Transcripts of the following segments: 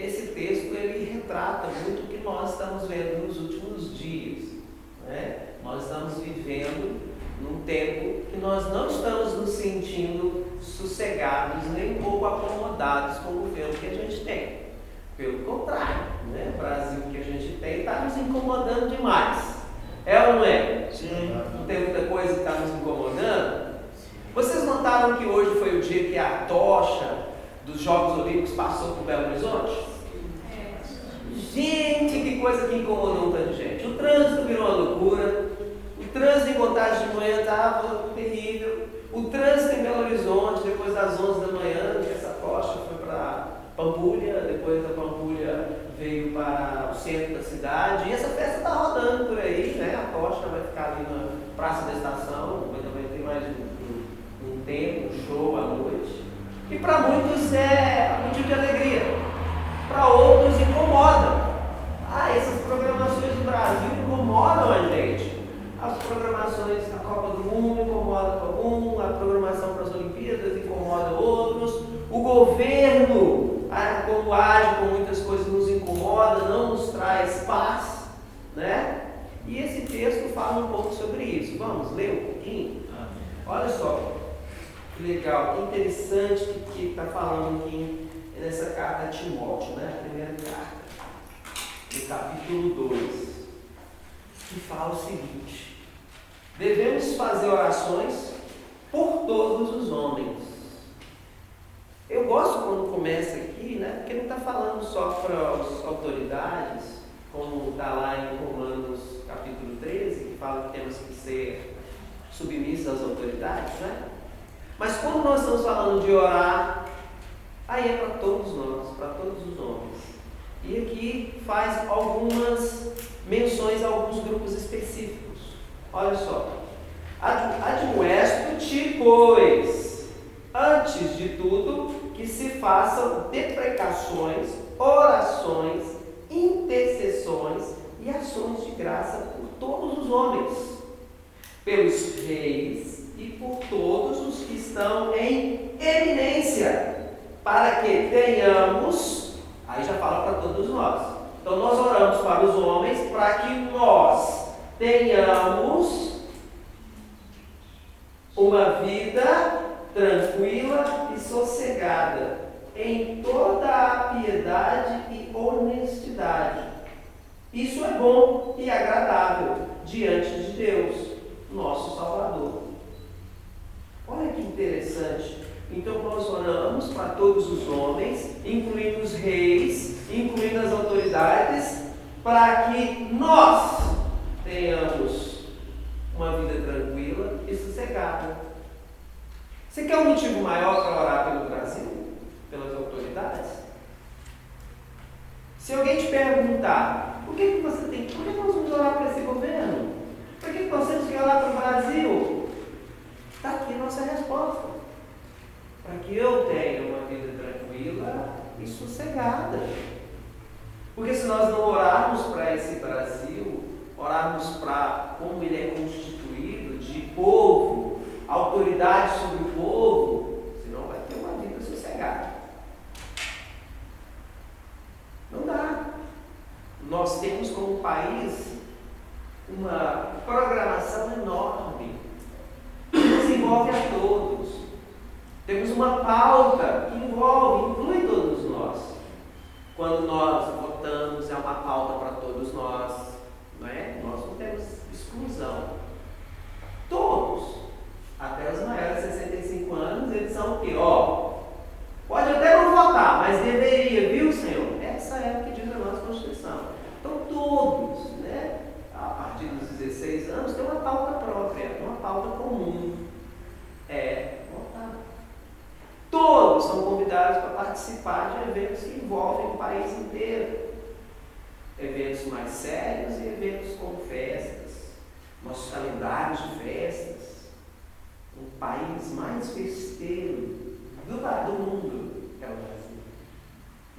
esse texto ele retrata muito o que nós estamos vendo nos últimos dias, né? Nós estamos vivendo num tempo que nós não estamos nos sentindo sossegados, nem um pouco acomodados com o governo que a gente tem. Pelo contrário, né? O Brasil que a gente tem está nos incomodando demais. É ou não é? Sim. Não tem muita coisa que está nos incomodando? Vocês notaram que hoje foi o dia que a tocha dos Jogos Olímpicos passou por Belo Horizonte? Gente, que coisa que incomodou um tanto de gente. O trânsito virou uma loucura. O trânsito em Contagem de manhã estava terrível. O trânsito em Belo Horizonte, depois das 11 da manhã, que essa tocha foi para Pampulha, depois da Pampulha veio para o centro da cidade. E essa festa está rodando por aí, né? A tocha vai ficar ali na Praça da Estação, vai ter mais um tempo, um show à noite. E para muitos é motivo de alegria, para outros incomoda. Essas programações do Brasil incomodam a gente. As programações da Copa do Mundo incomodam algum, a programação para as Olimpíadas incomoda outros. O governo, como age com muitas coisas, nos incomoda, não nos traz paz, né? E esse texto fala um pouco sobre isso. Vamos ler um pouquinho? Olha só. Que legal, que interessante que está falando aqui nessa carta a Timóteo, né? A primeira carta, no capítulo 2, que fala o seguinte: devemos fazer orações por todos os homens. Eu gosto quando começa aqui, né? Porque não está falando só para as autoridades, como está lá em Romanos capítulo 13, que fala que temos que ser submissos às autoridades, né? Mas quando nós estamos falando de orar, aí é para todos nós, para todos os homens. E aqui faz algumas menções a alguns grupos específicos. Olha só. Admoesto-te, pois, antes de tudo, que se façam deprecações, orações, intercessões e ações de graça por todos os homens, pelos reis, e por todos os que estão em eminência, para que tenhamos, aí já fala para todos nós. Então nós oramos para os homens, para que nós tenhamos uma vida tranquila e sossegada, em toda a piedade e honestidade. Isso é bom e agradável diante de Deus, nosso Salvador. Olha que interessante. Então nós oramos para todos os homens, incluindo os reis, incluindo as autoridades, para que nós tenhamos uma vida tranquila e sossegada. Você quer um motivo maior para orar pelo Brasil? Pelas autoridades? Se alguém te perguntar, por que nós vamos orar para esse governo? Por que nós temos que orar para o Brasil? Está aqui a nossa resposta. Para que eu tenha uma vida tranquila e sossegada. Porque se nós não orarmos para esse Brasil, orarmos para como ele é constituído, de povo, autoridade sobre o povo, senão vai ter uma vida sossegada. Não dá. Nós temos como país uma programação enorme que nos envolve a todos. Temos uma pauta que inclui todos nós. Quando nós votamos, é uma pauta para todos nós, não é? Nós não temos exclusão. Todos, até os maiores de 65 anos, eles são o quê? Pode até não votar, mas deveria, viu, Senhor? Essa é o que diz a nossa Constituição. Então todos, né? A partir dos 16 anos, tem uma pauta própria, uma pauta comum. Votar. Todos são convidados para participar de eventos que envolvem o país inteiro. Eventos mais sérios e eventos como festas. Nossos calendários de festas. O país mais festeiro do mundo é o Brasil.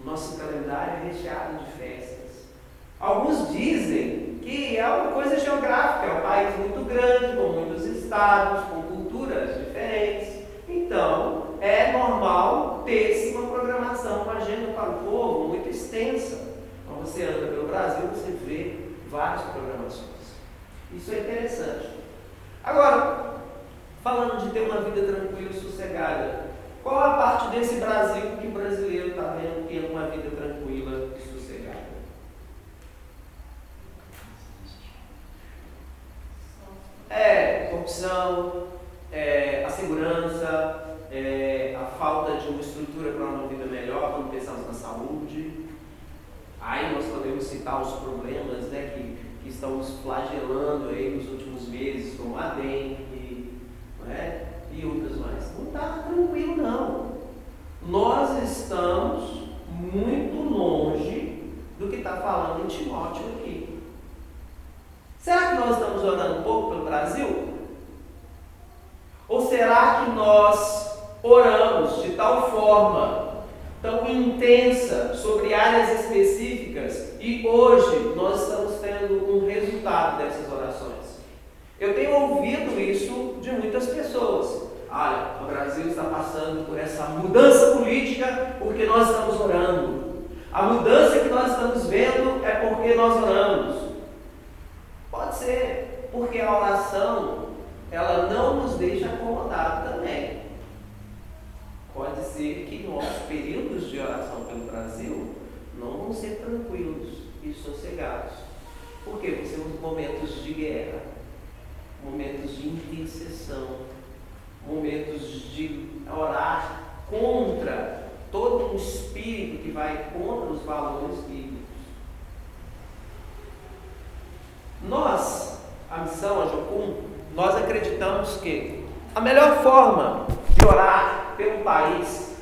O nosso calendário é recheado de festas. Alguns dizem que é uma coisa geográfica, é um país muito grande, com muitos estados, com culturas diferentes. Então, é normal ter-se uma programação, uma agenda para o povo muito extensa. extensa. Quando você anda pelo Brasil, você vê várias programações. Isso é interessante. Agora, falando de ter uma vida tranquila e sossegada, qual a parte desse Brasil que o brasileiro está vendo que é uma vida tranquila e sossegada? Corrupção, a segurança, a falta de uma estrutura para uma vida melhor, quando pensamos na saúde. Aí nós podemos citar os problemas, né, que estão nos flagelando aí nos últimos meses, como a dengue, não é? E outras mais. Não está tranquilo, não. Nós estamos muito longe do que está falando em Timóteo aqui. Será que nós estamos orando um pouco pelo Brasil? Ou será que nós oramos de tal forma, tão intensa, sobre áreas específicas, e hoje nós estamos tendo um resultado dessas orações? Eu tenho ouvido isso de muitas pessoas. Olha, o Brasil está passando por essa mudança política porque nós estamos orando. A mudança que nós estamos vendo é porque nós oramos. Pode ser, porque a oração, ela não nos deixa acomodados também. Pode ser que nossos períodos de oração pelo Brasil não vão ser tranquilos e sossegados. Por quê? Porque são momentos de guerra, momentos de intercessão, momentos de orar contra todo um espírito que vai contra os valores bíblicos. Nós, a missão, a Jocum, nós acreditamos que a melhor forma de orar pelo país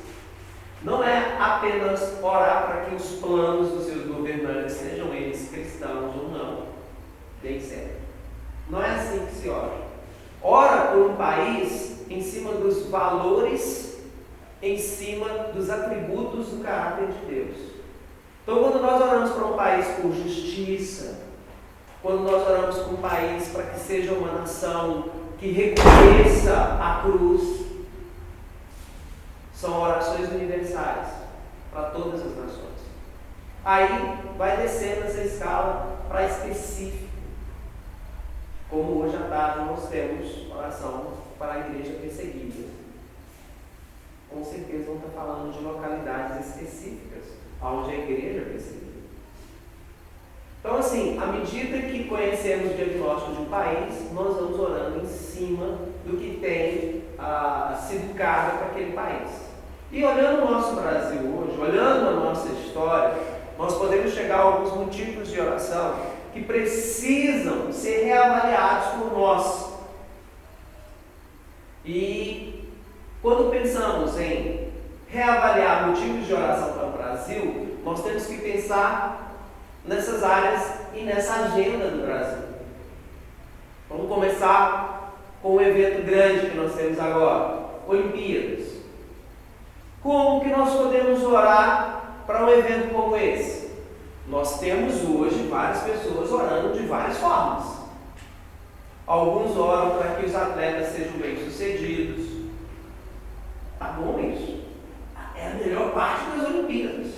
não é apenas orar para que os planos dos seus governantes, sejam eles cristãos ou não, deem certo. Não é assim que se ora. Ora por um país em cima dos valores, em cima dos atributos do caráter de Deus. Então, quando nós oramos para um país por justiça, quando nós oramos por um país para que seja uma nação que reconheça a cruz, são orações universais para todas as nações. Aí vai descendo essa escala para específico. Como hoje à tarde nós temos oração para a igreja perseguida. Com certeza vamos estar falando de localidades específicas, onde a igreja é perseguida. Então, assim, à medida que conhecemos o diagnóstico de um país, nós vamos orando em cima do que tem sido caro para aquele país. E olhando o nosso Brasil hoje, olhando a nossa história, nós podemos chegar a alguns motivos de oração que precisam ser reavaliados por nós. E quando pensamos em reavaliar motivos de oração para o Brasil, nós temos que pensar nessas áreas e nessa agenda do Brasil. Vamos começar com um evento grande que nós temos agora, Olimpíadas. Como que nós podemos orar para um evento como esse? Nós temos hoje várias pessoas orando de várias formas. Alguns oram para que os atletas sejam bem-sucedidos. Tá bom isso? É a melhor parte das Olimpíadas.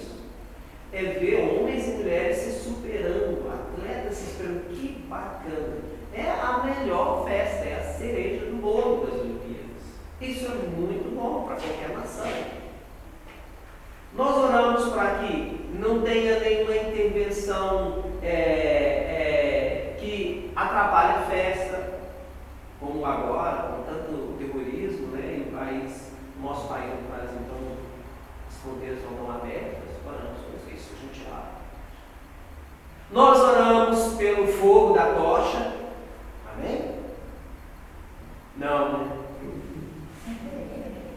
É ver homens e mulheres se superando, atletas se superando. Que bacana! É a melhor festa, é a cereja do bolo das Olimpíadas. Isso é muito bom para qualquer nação. Nós oramos para que não tenha nenhuma intervenção que atrapalhe a festa, como agora, com tanto o terrorismo, né, e nosso país, no Brasil, então as fronteiras não estão abertas. Oramos para isso, a gente ora. Nós oramos pelo fogo da tocha. Amém? Não, né?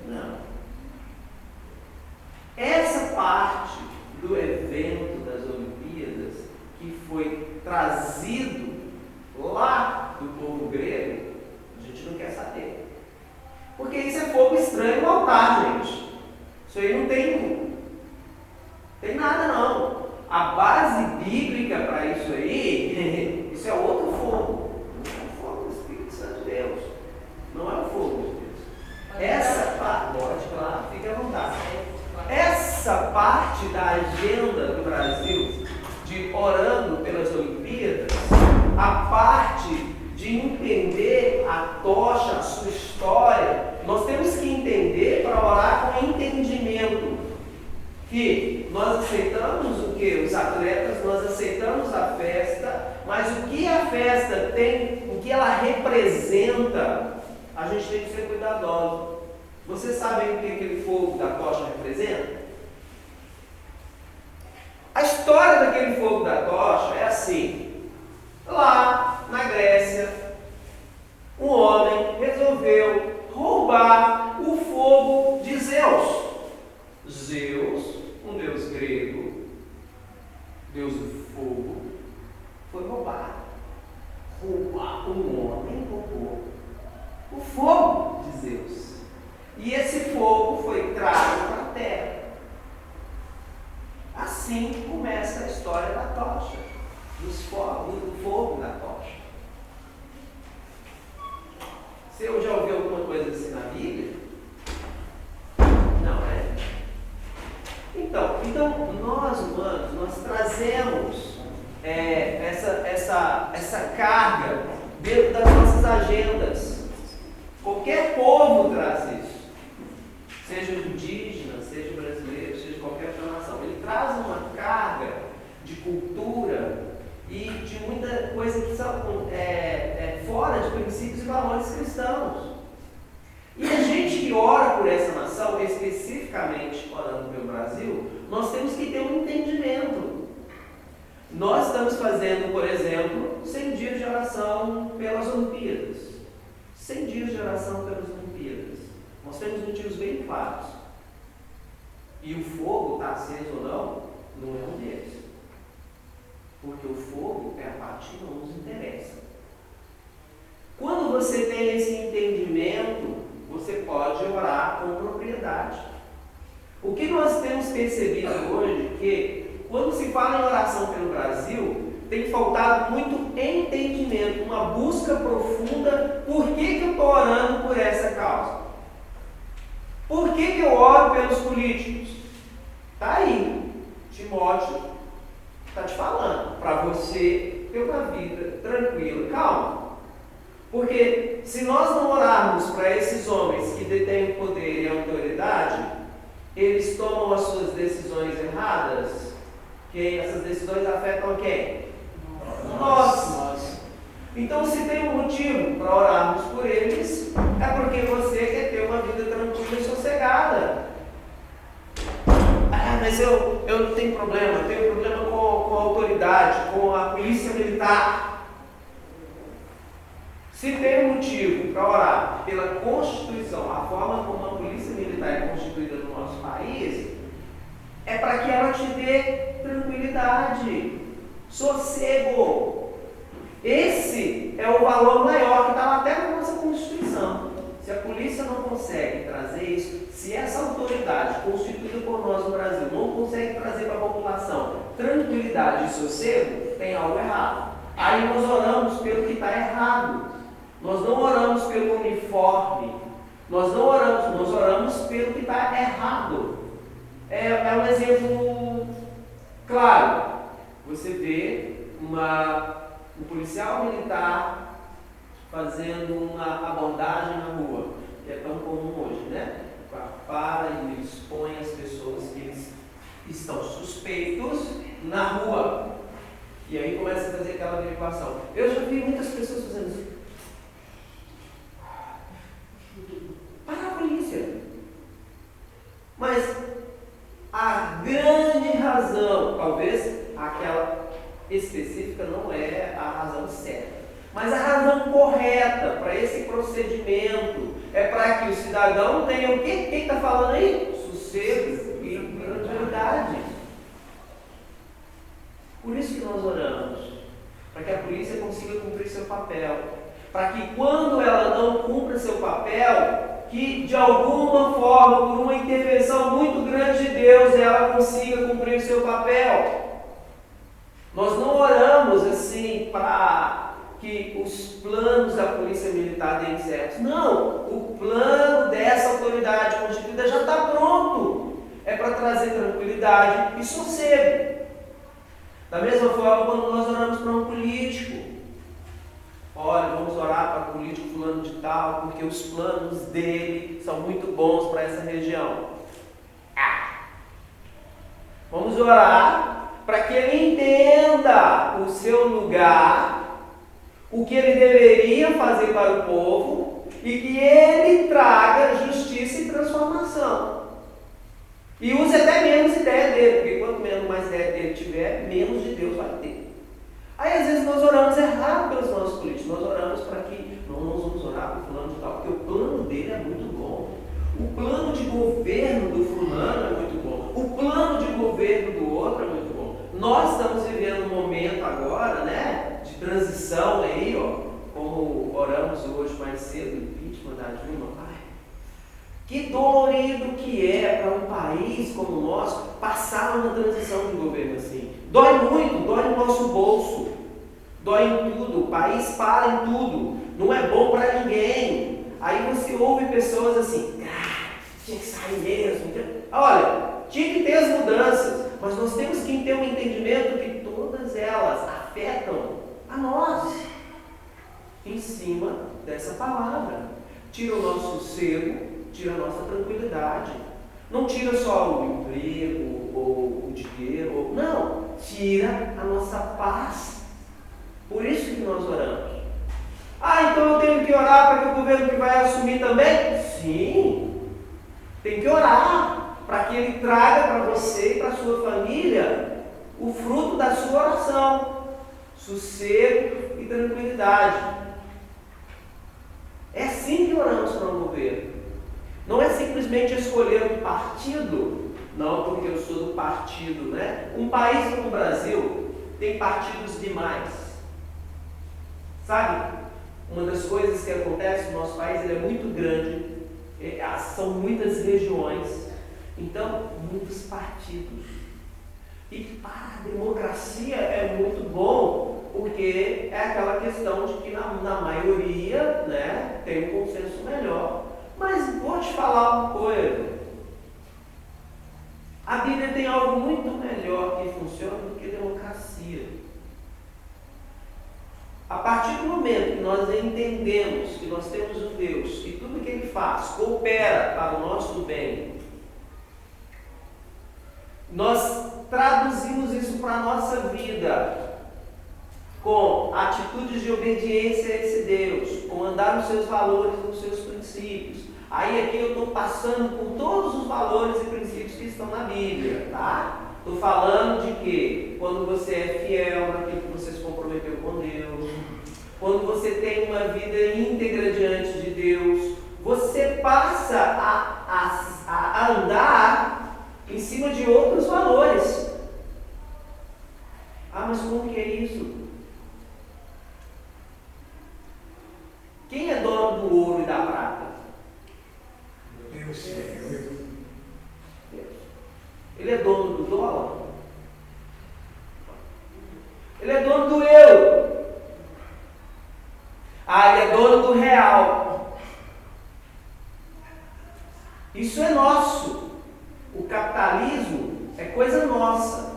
Não. Essa parte do evento das Olimpíadas que foi trazido lá do povo grego, a gente não quer saber. Porque isso é fogo estranho no altar, gente. Isso aí não tem nada não. A base bíblica para isso aí, isso é outro fogo. Não é o fogo do Espírito Santo de Deus. Não é o fogo de Deus. Essa parte, pode, claro, fique à vontade. Essa parte da agenda do Brasil a parte de entender a tocha, a sua história, nós temos que entender para orar com entendimento. Que nós aceitamos o que? Os atletas, nós aceitamos a festa, mas o que a festa tem, o que ela representa, a gente tem que ser cuidadoso. Vocês sabem o que aquele fogo da tocha representa? A história daquele fogo da tocha é assim: lá na Grécia, um homem resolveu roubar o fogo de Zeus. Zeus, um deus grego, deus do fogo, foi roubado. Um homem roubou o fogo de Zeus. E esse fogo foi trago para a terra. Assim começa a história da tocha, do fogo da tocha. Você já ouviu alguma coisa assim na Bíblia? Não, né? Então nós humanos, nós trazemos essa carga dentro das nossas agendas. Qualquer povo traz isso. Seja indígena, seja brasileiro, seja qualquer outra nação. Ele traz uma carga de cultura e de muita coisa que são fora de princípios e valores cristãos. E a gente que ora por essa nação, especificamente orando pelo Brasil, nós temos que ter um entendimento. Nós estamos fazendo, por exemplo, 100 dias de oração pelas Olimpíadas. 100 dias de oração pelas Olimpíadas. Nós temos motivos bem claros. E o fogo, está aceso ou não é um deles. Porque o fogo é a parte que não nos interessa. Quando você tem esse entendimento, você pode orar com propriedade. O que nós temos percebido hoje é que, quando se fala em oração pelo Brasil, tem faltado muito entendimento, uma busca profunda. Por que eu estou orando por essa causa? Por que eu oro pelos políticos? Está aí, Timóteo está te falando, para você ter uma vida tranquila e calma. Porque se nós não orarmos para esses homens que detêm o poder e a autoridade, eles tomam as suas decisões erradas, que essas decisões afetam quem? Nós. Então, se tem um motivo para orarmos por eles, é porque você quer ter uma vida tranquila e sossegada. Mas eu não tenho problema, eu tenho problema com a autoridade, com a polícia militar. Se tem um motivo para orar pela Constituição, a forma como a polícia militar é constituída no nosso país, é para que ela te dê tranquilidade, sossego. Esse é o valor maior que está lá até na nossa Constituição. Se a polícia não consegue trazer isso, se essa autoridade constituída por nós no Brasil não consegue trazer para a população tranquilidade e sossego, tem algo errado. Aí nós oramos pelo que está errado. Nós não oramos pelo uniforme. Nós não oramos, nós oramos pelo que está errado. É um exemplo claro. Você vê um policial militar fazendo uma abordagem na rua, que é tão comum hoje, né? Para e expõe as pessoas que eles estão suspeitos na rua. E aí começa a fazer aquela averiguação. Eu já vi muitas pessoas fazendo isso. Para a polícia. Mas a grande razão, talvez aquela específica não é a razão certa, mas a razão correta para esse procedimento é para que o cidadão tenha o quê? Quem está falando aí? Sossego e tranquilidade. Por isso que nós oramos, para que a polícia consiga cumprir seu papel, para que quando ela não cumpra seu papel, que de alguma forma, por uma intervenção muito grande de Deus, ela consiga cumprir seu papel. Nós não oramos assim para que os planos da polícia militar deem certo. Não, o plano dessa autoridade constituída já está pronto. É para trazer tranquilidade e sossego. Da mesma forma, quando nós oramos para um político, Olha, vamos orar para o político fulano de tal, porque os planos dele são muito bons para essa região. Vamos orar para que ele entenda o seu lugar, o que ele deveria fazer para o povo e que ele traga justiça e transformação. E use até menos ideia dele, porque quanto menos mais ideia dele tiver, menos de Deus vai ter. Aí às vezes nós oramos errado pelos nossos políticos, nós oramos para que nós vamos orar para o fulano de tal, porque o plano dele é muito bom. O plano de governo do fulano é muito bom. O plano de governo do outro é muito bom. Nós estamos vivendo um momento agora, né, de transição aí, ó, como oramos hoje mais cedo, impeachment da Dilma. Ai, que dolorido que é para um país como o nosso passar uma transição de governo assim. Dói muito, dói no nosso bolso, dói em tudo, o país para em tudo, não é bom para ninguém. Aí você ouve pessoas assim, tinha que sair mesmo. Olha, tinha que ter as mudanças, mas nós temos que ter um entendimento que todas elas afetam a nós, em cima dessa palavra. Tira o nosso sossego, tira a nossa tranquilidade. Não tira só o emprego, ou o dinheiro, não, tira a nossa paz. Por isso que nós oramos. Então eu tenho que orar para que o governo que vai assumir também? Sim. Tem que orar para que ele traga para você e para a sua família o fruto da sua oração, sossego e tranquilidade. É assim que oramos para o governo. Não é simplesmente escolher um partido, não porque eu sou do partido, né? Um país como o Brasil tem partidos demais. Sabe? Uma das coisas que acontece no nosso país, ele é muito grande. São muitas regiões, então muitos partidos. E para a democracia é muito bom, porque é aquela questão de que na maioria, né, tem um consenso melhor. Mas vou te falar uma coisa, a Bíblia tem algo muito melhor que funciona do que democracia. A partir do momento que nós entendemos que nós temos um Deus e tudo que Ele faz coopera para o nosso bem, nós traduzimos isso para a nossa vida com atitudes de obediência a esse Deus, com andar nos seus valores, nos seus princípios. Aí aqui eu estou passando por todos os valores e princípios que estão na Bíblia, tá? Estou falando de que quando você é fiel naquilo que você se comprometeu com Deus, quando você tem uma vida íntegra diante de Deus, você passa a andar em cima de outros valores. Mas como que é isso? Quem é dono do ouro e da prata? Deus. Ele é dono do dólar? Ele é dono do euro. Ele é dono do real. Isso é nosso. O capitalismo é coisa nossa.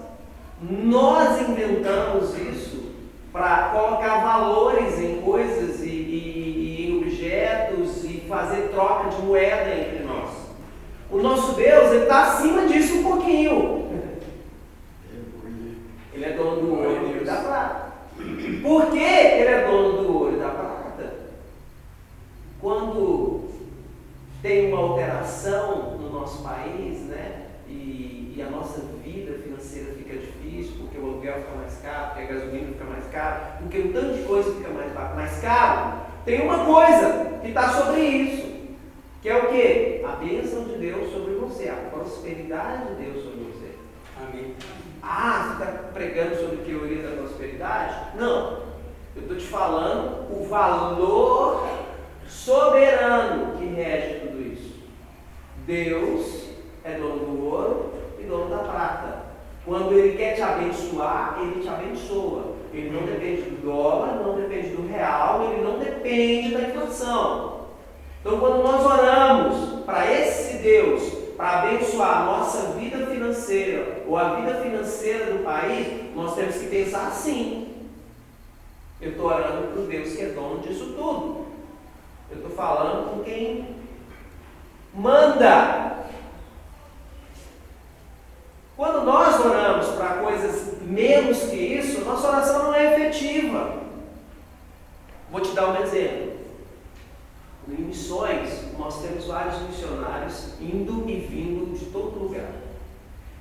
Nós inventamos isso para colocar valores em coisas e em objetos e fazer troca de moeda entre nós. O nosso Deus está acima disso um pouquinho. Ele é dono do ouro e da prata. Por que ele é dono do ouro e da prata? Quando tem uma alteração no nosso país, né? E a nossa vida financeira fica difícil, porque o aluguel fica mais caro, porque a gasolina fica mais cara, porque um tanto de coisa fica mais caro, tem uma coisa que está sobre isso, que é o quê? A bênção de Deus sobre você, a prosperidade de Deus sobre você. Amém. Você está pregando sobre teoria da prosperidade? Não. Eu estou te falando o valor soberano que rege tudo isso. Deus é dono do ouro e dono da prata. Quando Ele quer te abençoar, Ele te abençoa. Ele não depende do dólar, não depende do real, Ele não depende da inflação. Então, quando nós oramos para esse Deus, para abençoar a nossa vida financeira ou a vida financeira do país, nós temos que pensar assim. Eu estou orando para o Deus que é dono disso tudo. Eu estou falando com quem manda. Quando nós oramos para coisas menos que isso, nossa oração não é efetiva. Vou te dar um exemplo. Em missões, nós temos vários missionários indo e vindo de todo lugar.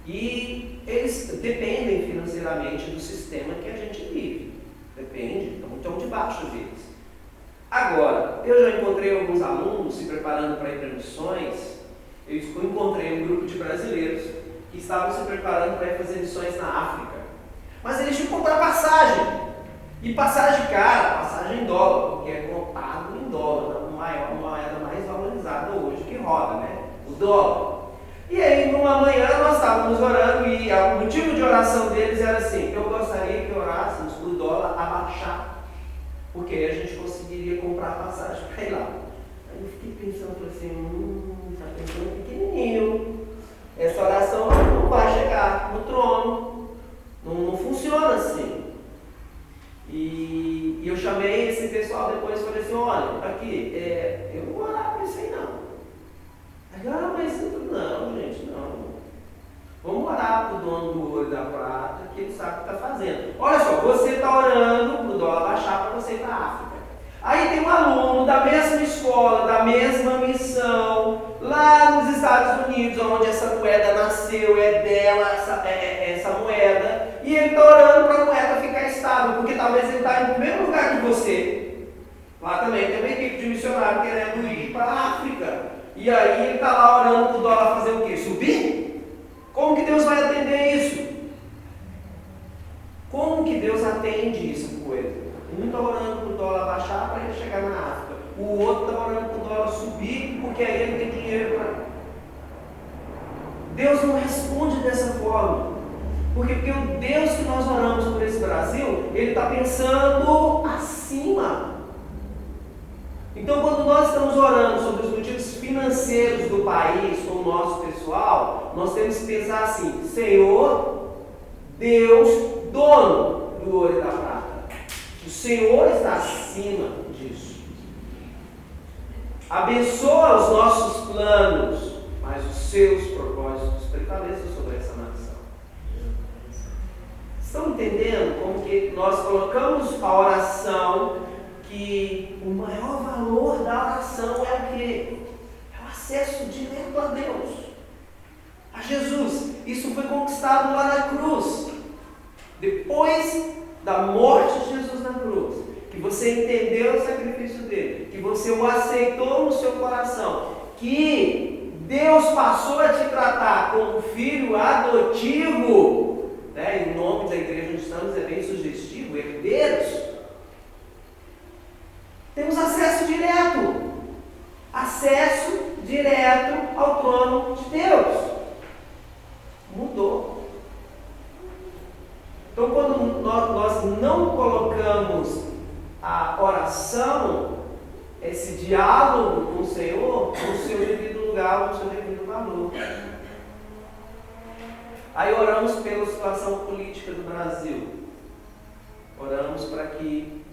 E eles dependem financeiramente do sistema que a gente vive. Depende, estão debaixo deles. Agora, eu já encontrei alguns alunos se preparando para ir para missões. Eu encontrei um grupo de brasileiros que estavam se preparando para ir fazer missões na África. Mas eles tinham que comprar passagem. E passagem cara, passagem em dólar, porque é contado em dólar, uma moeda mais valorizada hoje que roda, né? O dólar. E aí, numa manhã, nós estávamos orando e o motivo de oração deles era assim: eu gostaria que orássemos para o dólar abaixar, porque aí a gente conseguiria comprar passagem para ir lá. Aí eu fiquei pensando, falei assim, está pensando pequenininho, essa oração não vai chegar no trono, não funciona assim. E eu chamei esse pessoal depois e falei assim: olha, aqui, eu não vou orar por isso aí não. Mas não, gente, não. Vamos orar para o dono do ouro e da prata, que ele sabe o que está fazendo. Olha só, você está orando para o dólar baixar para você ir para a África. Aí tem um aluno da mesma escola, da mesma missão, lá nos Estados Unidos, onde essa moeda nasceu, é dela essa moeda, e ele está orando para a moeda ficar estável, porque talvez ele está no mesmo lugar que você. Lá também tem uma equipe de missionário querendo ir para a África. E aí ele está lá orando para o dólar fazer o quê? Subir? Como que Deus vai atender isso? Como que Deus atende essa coisa? Um está orando para o dólar baixar para ele chegar na África. O outro está orando para o dólar subir porque aí ele tem dinheiro para... Deus não responde dessa forma. Porque o Deus que nós oramos por esse Brasil, Ele está pensando acima. Então, quando nós estamos orando sobre os motivos financeiros do país, com o nosso pessoal, nós temos que pensar assim: Senhor, Deus, dono do ouro e da prata. O Senhor está acima disso. Abençoa os nossos planos, mas os seus propósitos prevaleçam sobre essa nação. Estão entendendo como que nós colocamos a oração, que o maior valor da oração é o quê? É o acesso direto a Deus, a Jesus. Isso foi conquistado lá na cruz. Depois da morte de Jesus na cruz, que você entendeu o sacrifício dele, que você o aceitou no seu coração, que Deus passou a te tratar como filho adotivo, né? E o nome da igreja onde estamos é bem sugestivo, herdeiros. Temos acesso direto ao trono de Deus. Mudou. Então, quando nós não colocamos a oração, esse diálogo com o Senhor, no seu devido lugar, no seu devido valor. Aí oramos pela situação política do Brasil. Oramos para que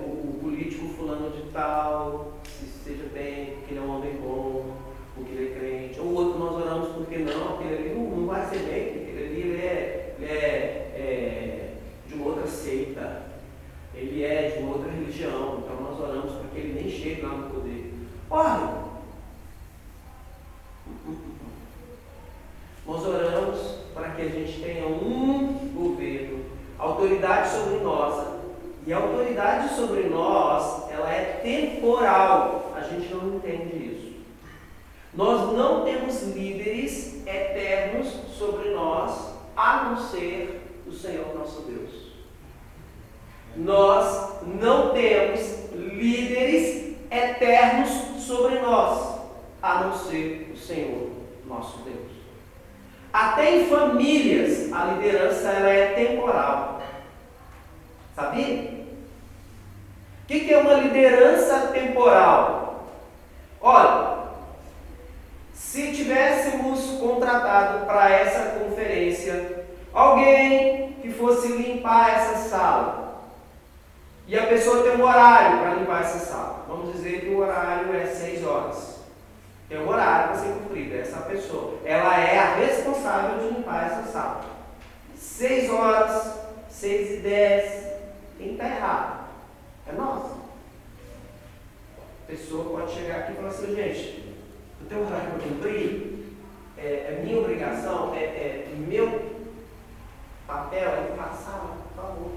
o político fulano de tal se esteja bem, porque ele é um homem bom, porque ele é crente. Ou outro nós oramos porque não, aquele ali não vai ser bem, porque aquele ali ele é de uma outra seita, ele é de uma outra religião, então nós oramos para que ele nem chegue lá no poder. Olha, nós oramos para que a gente tenha um governo, autoridade sobre nós. E a autoridade sobre nós, ela é temporal. A gente não entende isso. Nós não temos líderes eternos sobre nós, a não ser o Senhor nosso Deus. Nós não temos líderes eternos sobre nós, a não ser o Senhor nosso Deus. Até em famílias, a liderança ela é temporal. Sabia? O que é uma liderança temporal? Olha, se tivéssemos contratado para essa conferência alguém que fosse limpar essa sala, E a pessoa tem um horário para limpar essa sala. Vamos dizer que o horário é 6 horas. Tem um horário para ser cumprido. Essa pessoa, ela é a responsável de limpar essa sala. 6 horas, 6h10, quem está errado? É nós. A pessoa pode chegar aqui e falar assim, gente, eu tenho um horário para cumprir, é minha obrigação, meu papel é limpar a sala, por favor.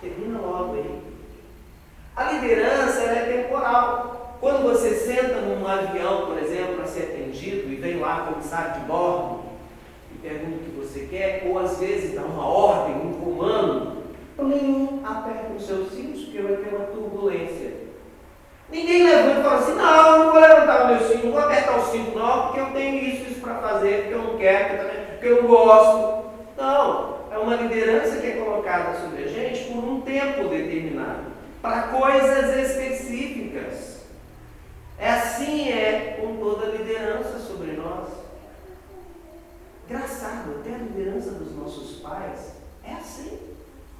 Termina logo aí. A liderança ela é temporal. Quando você senta num avião, por exemplo, para ser atendido, e vem lá o comissário de bordo e pergunta o que você quer, ou às vezes dá uma ordem, um comando, aperta os seus cintos, porque vai ter uma turbulência. Ninguém levanta e fala assim, não, eu não vou levantar o meu cinto, não vou apertar o cinto não, porque eu tenho isso para fazer, porque eu não quero, porque eu não gosto. Não, é uma liderança que é colocada sobre a gente por um tempo determinado, para coisas específicas. Assim é com toda a liderança sobre nós. Engraçado, até a liderança dos nossos pais é assim.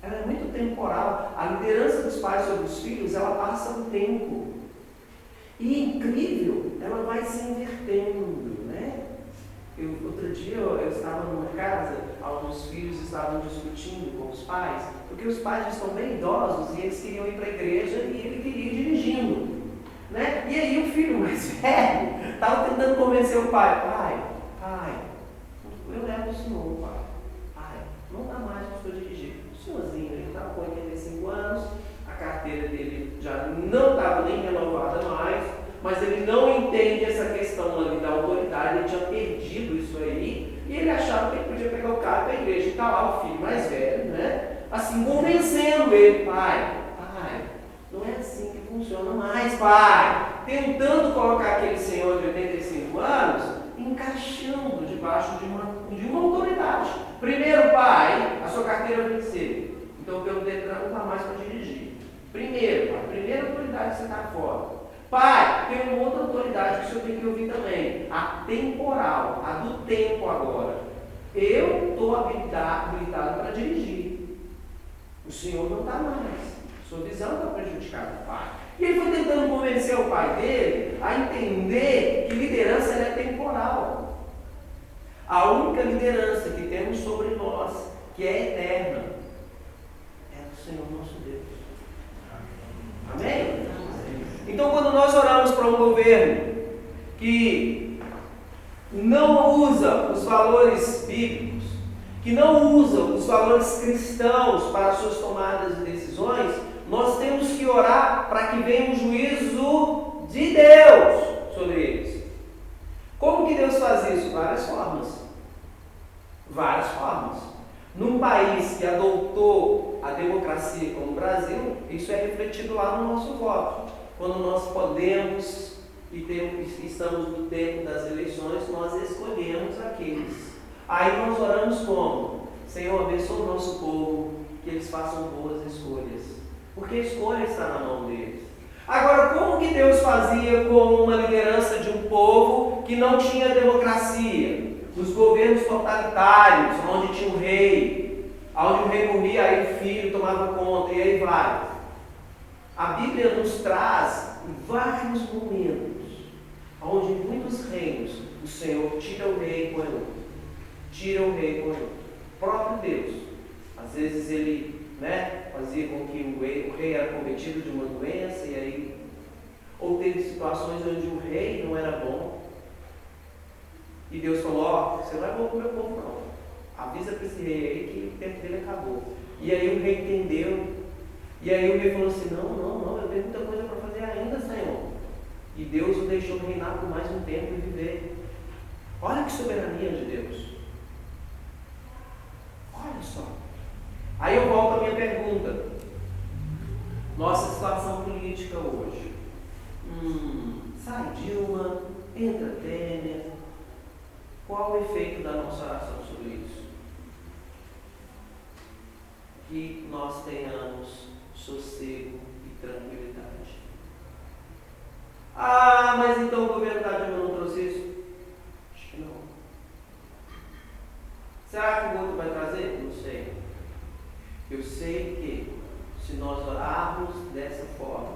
Ela é muito temporal. A liderança dos pais sobre os filhos, ela passa um tempo. E incrível, ela vai se invertendo, né? Outro dia eu estava numa casa, alguns filhos estavam discutindo com os pais, porque os pais estão bem idosos e eles queriam ir para a igreja e ele queria ir dirigindo. Né? E aí o filho mais velho estava tentando convencer o pai, pai, eu levo o senhor, pai, não dá mais para o senhor dirigir. O senhorzinho, ele estava com 85 anos, a carteira dele já não estava nem renovada mais, mas ele não entende essa questão ali da autoridade, ele tinha perdido isso aí, e ele achava que ele podia pegar o carro para a igreja, e está lá o filho mais velho, né? Assim, convencendo ele, pai, não é assim que funciona mais, pai. Tentando colocar aquele senhor de 85 anos, encaixando debaixo de uma autoridade. Primeiro, pai, a sua carteira venceu. Então, pelo Detran não dá mais para dirigir. Primeiro, a primeira autoridade que você está fora. Pai, tem uma outra autoridade que o senhor tem que ouvir também. A temporal, a do tempo agora. Eu estou habilitado para dirigir. O senhor não está mais. Sua visão está prejudicada, pai. E ele foi tentando convencer o pai dele a entender que liderança é temporal. A única liderança que temos sobre nós, que é eterna, é o Senhor nosso Deus. Amém? Então, quando nós oramos para um governo que não usa os valores bíblicos, que não usa os valores cristãos para suas tomadas de decisões, nós temos que orar para que venha um juízo de Deus sobre eles. Como que Deus faz isso? Várias formas. Várias formas. Num país que adotou a democracia como o Brasil, isso é refletido lá no nosso voto. Quando nós podemos e estamos no tempo das eleições, nós escolhemos aqueles. Aí nós oramos como? Senhor, abençoa o nosso povo, que eles façam boas escolhas. Porque a escolha está na mão deles. Agora, como que Deus fazia com uma liderança de um povo que não tinha democracia? Nos governos totalitários, onde tinha um rei, onde o rei morria, aí o filho tomava conta, e aí vai. A Bíblia nos traz vários momentos, onde em muitos reinos o Senhor tira o rei e põe outro. Tira o rei e põe outro. O próprio Deus. Às vezes ele fazia com que o rei era cometido de uma doença, e aí, ou teve situações onde o rei não era bom, e Deus falou, você não é bom para o meu povo não, avisa para esse rei aí que o tempo dele acabou. E aí o rei entendeu, e aí o rei falou assim, não, eu tenho muita coisa para fazer ainda, Senhor. E Deus o deixou reinar por mais um tempo e viver. Olha que soberania de Deus. Olha só. Aí eu volto à minha pergunta. Nossa situação política hoje. Sai Dilma, entra Temer. Qual o efeito da nossa oração sobre isso? Que nós tenhamos sossego e tranquilidade. Mas então o governo da Dilma não trouxe isso? Acho que não. Será que o outro vai trazer? Não sei. Eu sei que se nós orarmos dessa forma,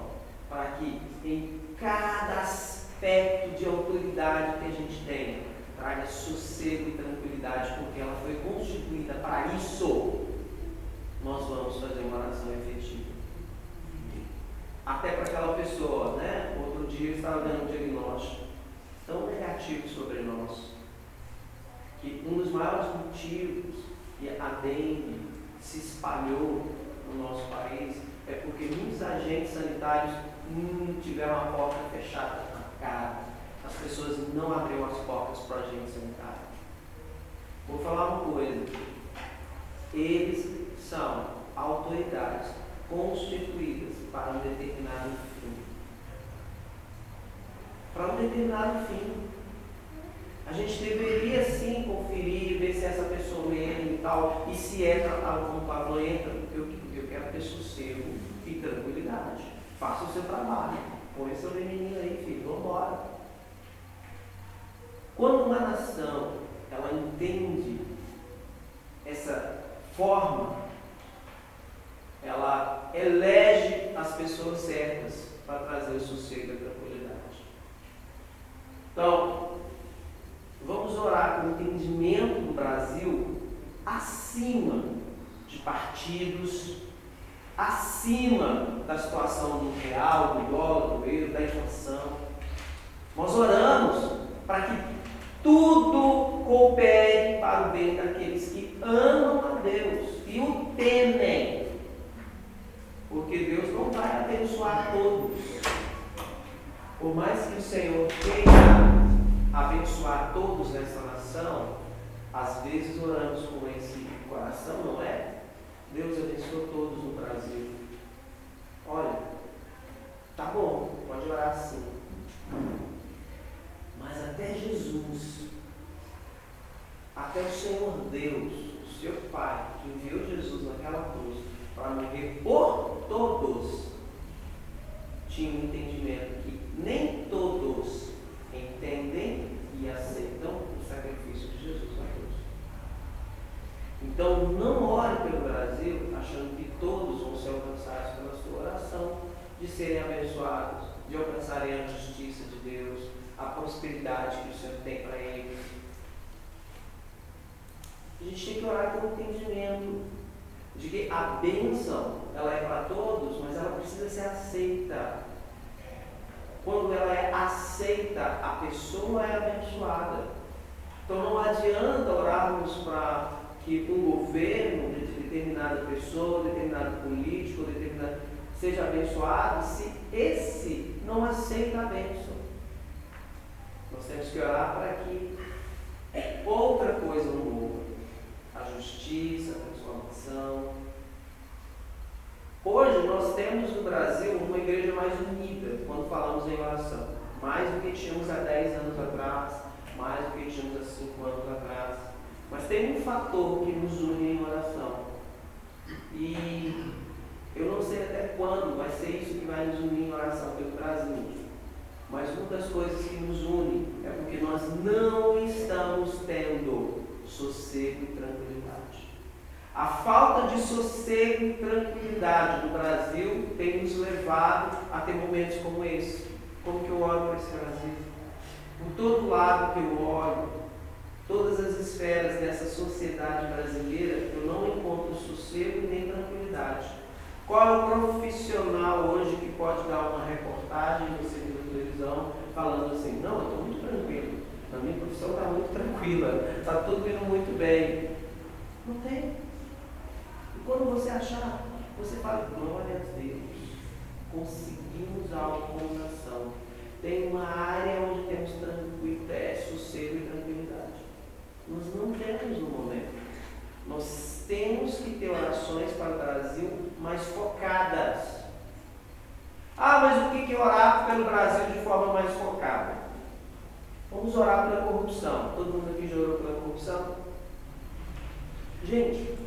para que em cada aspecto de autoridade que a gente tem, traga sossego e tranquilidade, porque ela foi constituída para isso. Nós vamos fazer uma oração efetiva. Até para aquela pessoa, né? Outro dia eu estava dando um diagnóstico tão negativo sobre nós, que um dos maiores motivos que a dengue se espalhou no nosso país é porque muitos agentes sanitários tiveram a porta fechada na cara. As pessoas não abriram as portas para o agente sanitário. Vou falar uma coisa. Eles são autoridades constituídas para um determinado fim. Para um determinado fim. A gente deveria sim conferir, ver se essa pessoa entra e tal, e se é tratado como Pablo entra, eu quero ter sossego e tranquilidade. Faça o seu trabalho. Põe seu veneninho aí, filho, vamos embora. Quando uma nação ela entende essa forma, ela elege as pessoas certas para trazer o sossego e a tranquilidade. Então, vamos orar com entendimento do Brasil acima de partidos, acima da situação do real, do dólar, do euro, da inflação. Nós oramos para que tudo coopere para o bem daqueles que amam a Deus e o temem. Porque Deus não vai abençoar todos. Por mais que o Senhor queira abençoar todos nessa nação, às vezes oramos com esse coração, não é? Deus abençoa todos no Brasil. Olha, tá bom, pode orar sim. Mas até Jesus, até o Senhor Deus, o seu Pai, que enviou Jesus naquela cruz para morrer por todos, tinha um entendimento que nem todos entendem e aceitam o sacrifício de Jesus na cruz. Então, não ore pelo Brasil achando que todos vão ser alcançados pela sua oração, de serem abençoados, de alcançarem a justiça de Deus, a prosperidade que o Senhor tem para eles. A gente tem que orar com entendimento de que a bênção, ela é para todos, mas ela precisa ser aceita. Quando ela é aceita, a pessoa é abençoada. Então não adianta orarmos para que um governo de determinada pessoa, determinado político, seja abençoado, se esse não aceita a bênção. Nós temos que orar para que outra coisa não morra. A justiça, a transformação. Hoje nós temos no Brasil uma igreja mais unida quando falamos em oração. Mais do que tínhamos há 10 anos atrás, mais do que tínhamos há 5 anos atrás. Mas tem um fator que nos une em oração. E eu não sei até quando vai ser isso que vai nos unir em oração pelo Brasil. Mas uma das coisas que nos une é porque nós não estamos tendo sossego e tranquilidade. A falta de sossego e tranquilidade no Brasil tem nos levado a ter momentos como esse. Como que eu olho para esse Brasil? Por todo lado que eu olho, todas as esferas dessa sociedade brasileira, eu não encontro sossego e nem tranquilidade. Qual é o profissional hoje que pode dar uma reportagem, você viu na televisão, falando assim, não, eu estou muito tranquilo, a minha profissão está muito tranquila, está tudo indo muito bem. Não tem. E quando você achar, você fala, glória a Deus, conseguimos algo como nação. Tem uma área onde temos tranquilidade, sossego e tranquilidade. Nós não temos no momento. Nós temos que ter orações para o Brasil mais focadas. Ah, mas o que é orar pelo Brasil de forma mais focada? Vamos orar pela corrupção. Todo mundo aqui já orou pela corrupção? Gente,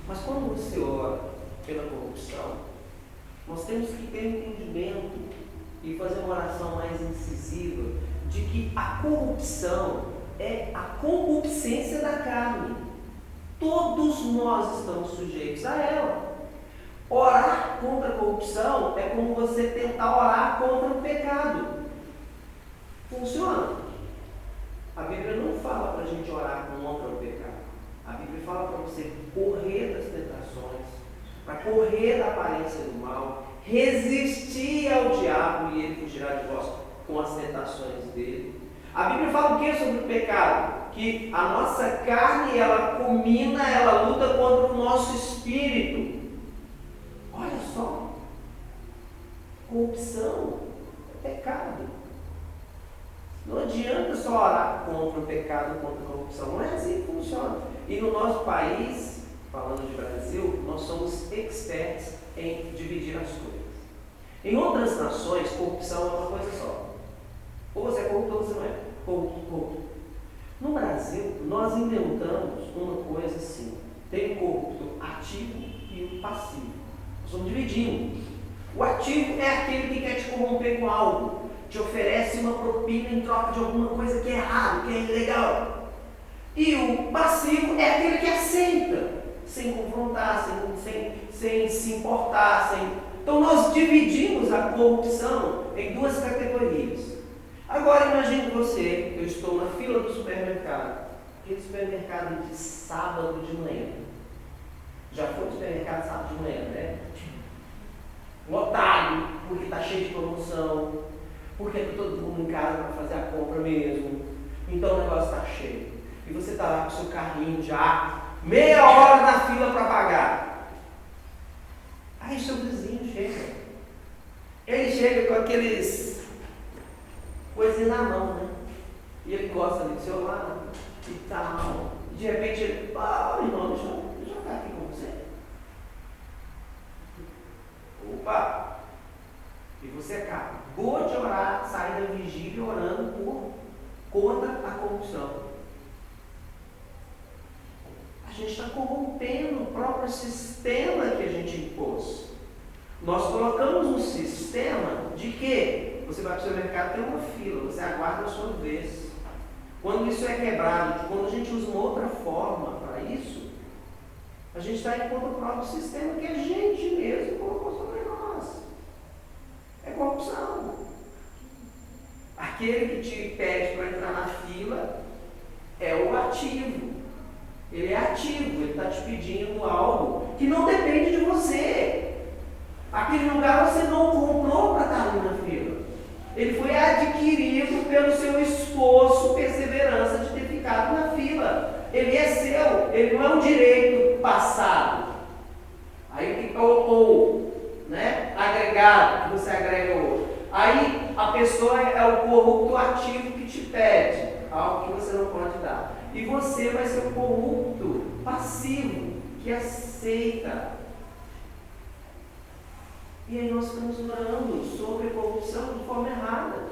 mas quando você ora pela corrupção, nós temos que ter entendimento e fazer uma oração mais incisiva de que a corrupção é a concupiscência da carne. Todos nós estamos sujeitos a ela. Orar contra a corrupção é como você tentar orar contra o pecado. Funciona. A Bíblia não fala para a gente orar contra o pecado. A Bíblia fala para você correr das tentações, para correr da aparência do mal, resistir ao diabo e ele fugirá de vós com as tentações dele. A Bíblia fala o que sobre o pecado? Que a nossa carne, ela culmina, ela luta contra o nosso espírito. Olha só, corrupção é pecado. Não adianta só orar contra o pecado, contra a corrupção. Não é assim que funciona. E no nosso país, falando de Brasil, nós somos experts em dividir as coisas. Em outras nações, corrupção é uma coisa só. Ou você é corrupto ou você não é. Corrupto. No Brasil, nós inventamos uma coisa assim. Tem o corrupto ativo e o passivo. Nós vamos dividindo. O ativo é aquele que quer te corromper com algo. Te oferece uma propina em troca de alguma coisa que é errado, que é ilegal. E o passivo é aquele que aceita, sem confrontar, sem se importar. Então nós dividimos a corrupção em duas categorias. Agora imagine você, eu estou na fila do supermercado, aquele supermercado de sábado de manhã. Já foi no supermercado sábado de manhã, né? Lotado, porque está cheio de promoção, porque está todo mundo em casa para fazer a compra mesmo. Então o negócio está cheio. E você está lá com o seu carrinho já, meia hora na fila para pagar. Aí seu vizinho chega. Ele chega com aqueles coisinhas na mão, né? E ele gosta ali do celular e tal. E de repente ele, irmão, deixa eu jogar aqui com você. Opa! E você acabou de orar, sair da vigília orando contra a corrupção. A gente está corrompendo o próprio sistema que a gente impôs. Nós colocamos um sistema de que você vai para o seu mercado, tem uma fila, você aguarda a sua vez. Quando isso é quebrado, quando a gente usa uma outra forma para isso, a gente está indo contra o próprio sistema que a gente mesmo colocou sobre nós. É corrupção. Aquele que te pede para entrar na fila é o ativo. Ele é ativo, ele está te pedindo algo que não depende de você. Aquele lugar você não comprou para estar ali na fila. Ele foi adquirido pelo seu esforço, perseverança de ter ficado na fila. Ele é seu, ele não é um direito passado. Aí né? Agregado, que você agrega outro. Aí a pessoa é o corrupto ativo que te pede algo que você não pode dar. E você vai ser o corrupto passivo que aceita. E aí nós estamos orando sobre corrupção de forma errada.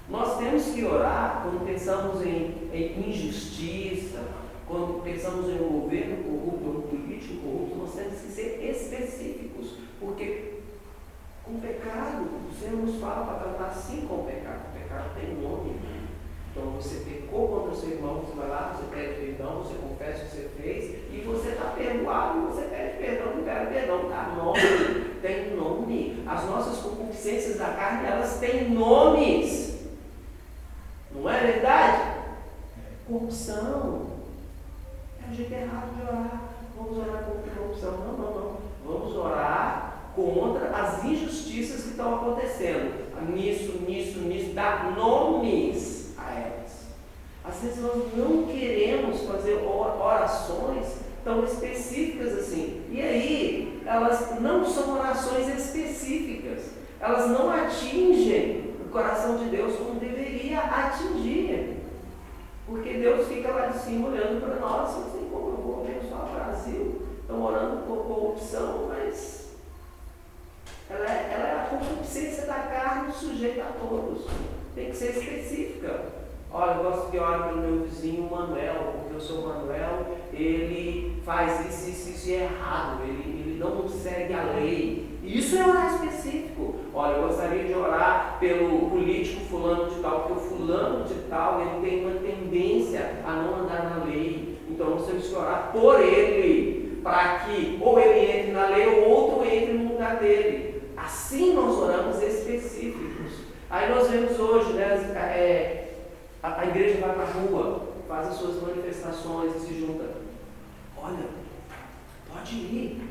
Nós temos que orar quando pensamos em injustiça, quando pensamos em um governo corrupto, um político corrupto, nós temos que ser específicos, porque com o pecado, o Senhor nos fala para tratar assim com o pecado. O pecado tem nome. Então você pecou contra o seu irmão, você vai lá, você pede perdão, você confessa o que você fez, e você está perdoado, e você pede perdão, libera perdão, dá nome, tem nome. As nossas concupiscências da carne, elas têm nomes. Não é verdade? Corrupção. É o jeito errado de orar. Vamos orar contra a corrupção. Não. Vamos orar contra as injustiças que estão acontecendo. Nisso, dá nomes a elas. Às vezes nós não queremos fazer orações tão específicas assim. E aí, elas não são orações específicas. Elas não atingem o coração de Deus como deveria atingir. Porque Deus fica lá de cima olhando para nós, assim, como eu vou abençoar o Brasil. Estão orando por corrupção, mas ela é a concupiscência da carne sujeita a todos. Tem que ser específica. Olha, eu gosto que ore pelo meu vizinho Manuel, porque o seu Manuel, ele faz isso e é errado, ele não segue a lei. Isso é orar específico. Olha, eu gostaria de orar pelo político fulano de tal, porque o fulano de tal, ele tem uma tendência a não andar na lei. Então nós temos que orar por ele. para que ou ele entre na lei ou outro entre no lugar dele. Assim nós oramos específicos. Aí nós vemos hoje, né, a igreja vai para a rua, faz as suas manifestações e se junta. Olha, pode ir,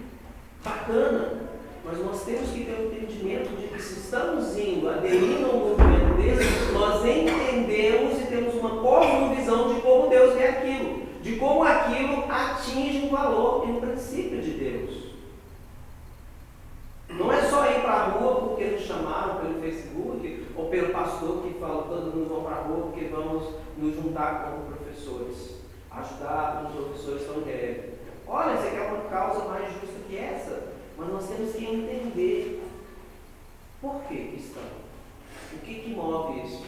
bacana, mas nós temos que ter o entendimento de que se estamos indo, aderindo a um movimento desse, nós entendemos e temos uma cosmovisão de como Deus vê aquilo, de como aquilo atinge um valor e um princípio de Deus. Não é só ir para a rua porque nos chamaram pelo Facebook ou pelo pastor que fala todo mundo vão para a rua porque vamos nos juntar como professores, ajudar os professores que estão em greve. Olha, você quer uma causa mais justa que essa, mas nós temos que entender por que estão, o que move isso.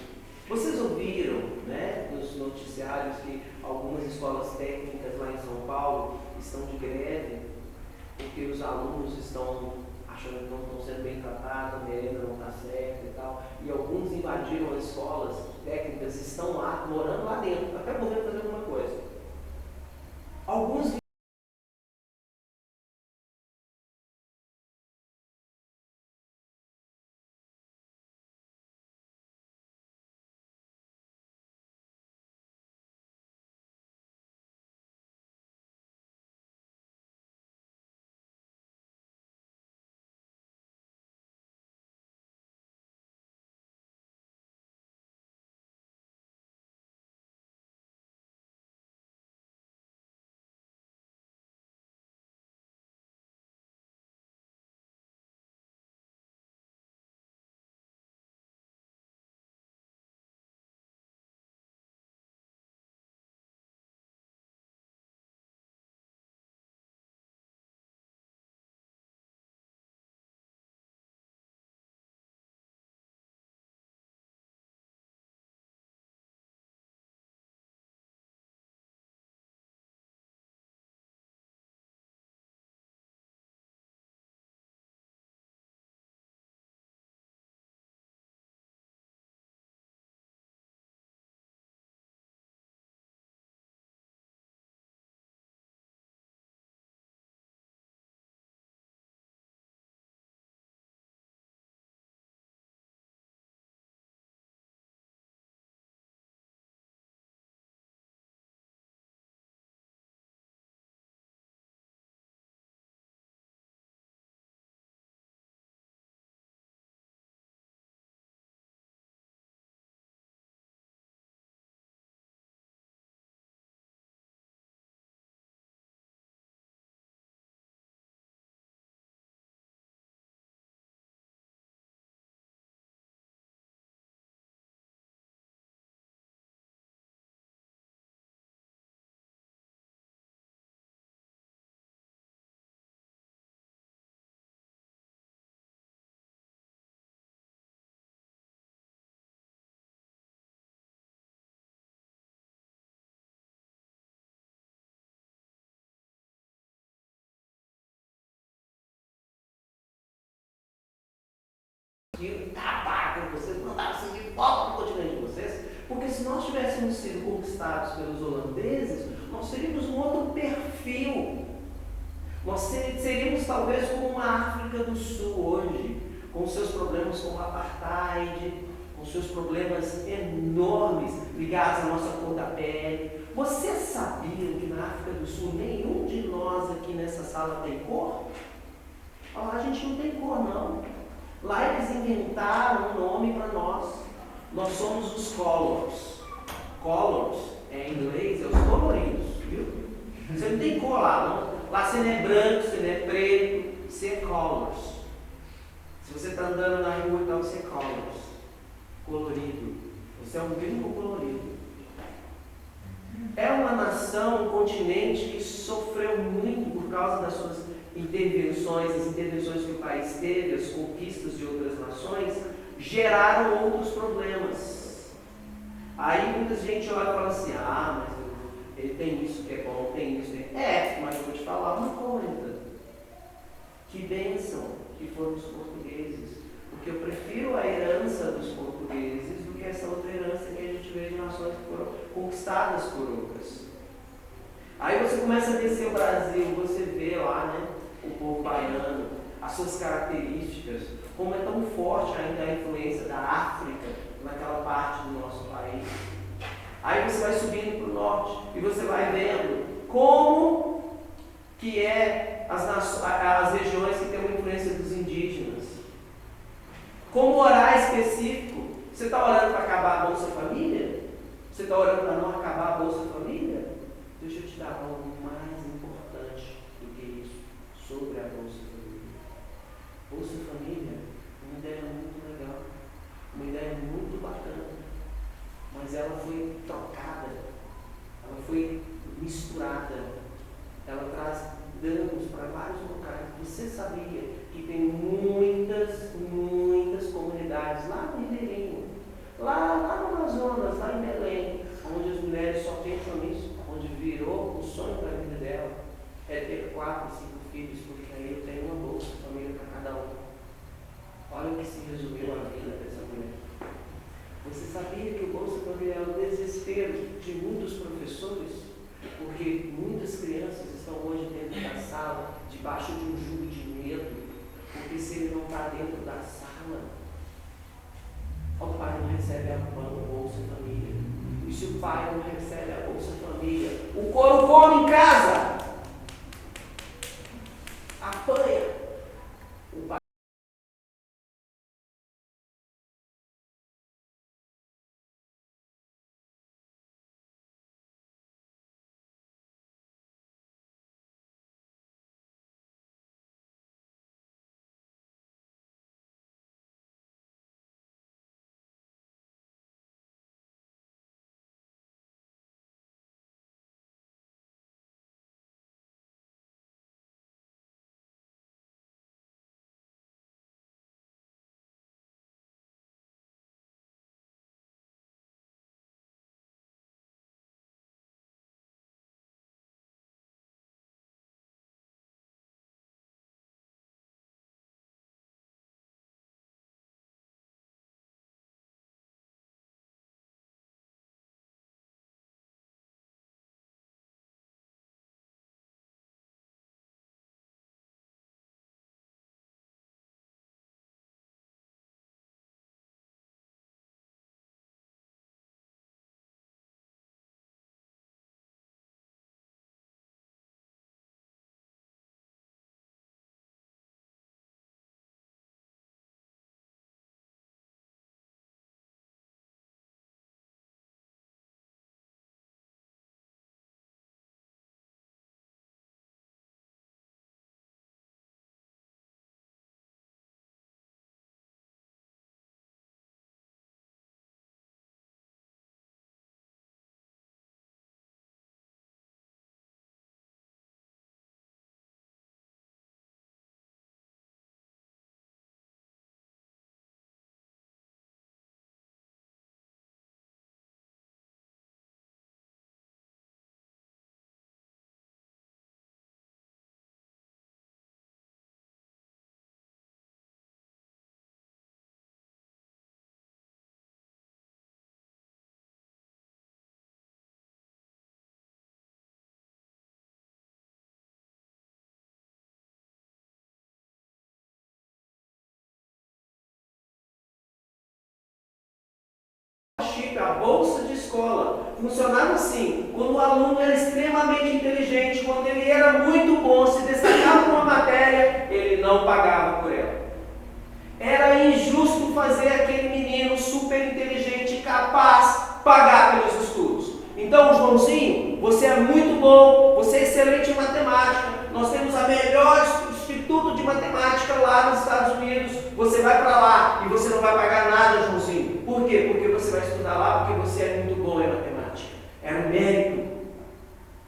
Vocês ouviram, né, nos noticiários que algumas escolas técnicas lá em São Paulo estão de greve porque os alunos estão achando que não estão sendo bem tratados, a merenda não está certa e tal, e alguns invadiram as escolas técnicas, estão lá, morando lá dentro, até podendo fazer alguma coisa. Alguns e acabar com vocês, mandar vocês de volta para o continente de vocês, porque se nós tivéssemos sido conquistados pelos holandeses, nós teríamos um outro perfil. Nós seríamos talvez como uma África do Sul hoje, com seus problemas com o apartheid, com seus problemas enormes ligados à nossa cor da pele. Vocês sabiam que na África do Sul nenhum de nós aqui nessa sala tem cor? Lá a gente não tem cor não. Lá eles inventaram um nome para nós. Nós somos os colors. Colors, em inglês, é os coloridos, viu? Você não tem cor lá, não. Lá você não é branco, você não é preto, você é colors. Se você está andando na rua, então você é colors. Colorido. Você é um gringo colorido. É uma nação, um continente que sofreu muito por causa das suas intervenções, as intervenções que o país teve, as conquistas de outras nações, geraram outros problemas. Aí muita gente olha e fala assim, mas ele tem isso que é bom, tem isso que é. Mas eu vou te falar uma coisa. Que bênção que foram os portugueses. Porque eu prefiro a herança dos portugueses do que essa outra herança que a gente vê de nações que foram conquistadas por outras. Aí você começa a descer o Brasil, você vê lá, né, o povo baiano, as suas características, como é tão forte ainda a influência da África naquela parte do nosso país. Aí você vai subindo para o norte e você vai vendo como que é as regiões que têm uma influência dos indígenas. Como orar específico. Você está orando para acabar a Bolsa Família? Você está orando para não acabar a Bolsa Família? Deixa eu te dar algo mais importante do que isso sobre a Bolsa Família. Bolsa Família é uma ideia muito legal, uma ideia muito bacana, mas ela foi trocada, ela foi misturada, ela traz danos para vários locais. Você sabia que tem muitas comunidades lá no Ribeirinho, lá no Amazonas, lá em Belém, onde as mulheres só pensam nisso, onde virou o sonho da vida dela é ter 4, 5 filhos, porque aí eu tenho uma bolsa família para cada um. Olha o que se resumiu a vida dessa mulher. Você sabia que o Bolsa Família é o desespero de muitos professores? Porque muitas crianças estão hoje dentro da sala, debaixo de um jugo de medo, porque se ele não está dentro da sala, o pai não recebe a Bolsa Família. E se o pai não recebe a Bolsa Família, o couro come em casa, apanha. O pai a bolsa de escola funcionava assim: quando o aluno era extremamente inteligente, quando ele era muito bom, se destacava numa matéria, ele não pagava por ela. Era injusto fazer aquele menino super inteligente, capaz, pagar pelos estudos. Então, Joãozinho, você é muito bom, você é excelente em matemática, nós temos a melhor instituto de matemática lá nos Estados Unidos, você vai para lá e você não vai pagar nada, Joãozinho. Por quê? Porque você vai estudar lá porque você é muito bom em matemática. Era um mérito.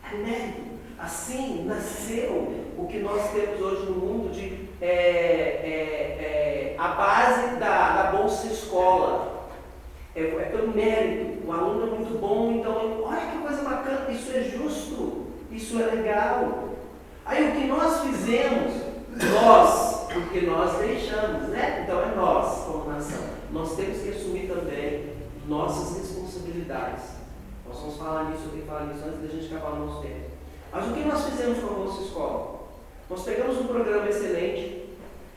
Era um mérito. Assim nasceu o que nós temos hoje no mundo de a base da Bolsa Escola. É pelo mérito. O aluno é muito bom, então olha que coisa bacana, isso é justo, isso é legal. Aí o que nós fizemos, porque nós deixamos, né? Então é nós, como nação. Nós temos que assumir também nossas responsabilidades. Nós vamos falar nisso, eu tenho que falar nisso antes da gente acabar o nosso tempo. Mas o que nós fizemos com a Bolsa Escola? Nós pegamos um programa excelente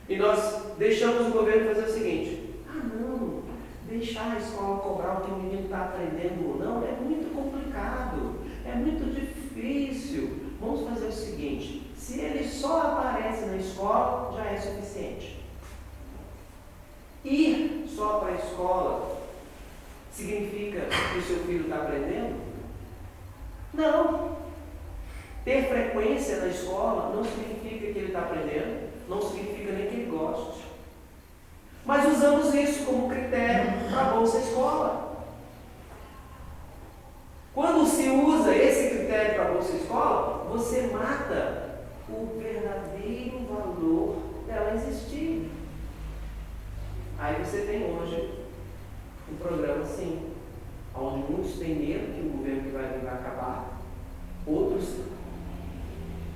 e nós deixamos o governo fazer o seguinte: não, deixar a escola cobrar o que o menino está aprendendo ou não é muito complicado, é muito difícil. Vamos fazer o seguinte: se ele só aparece na escola, já é suficiente. Ir só para a escola significa que o seu filho está aprendendo? Não. Ter frequência na escola não significa que ele está aprendendo, não significa nem que ele goste. Mas usamos isso como critério para a Bolsa Escola. Quando se usa esse critério para a Bolsa Escola, você mata o verdadeiro valor dela existir. Aí você tem hoje um programa assim, onde muitos têm medo que o governo que vai vir vai acabar, outros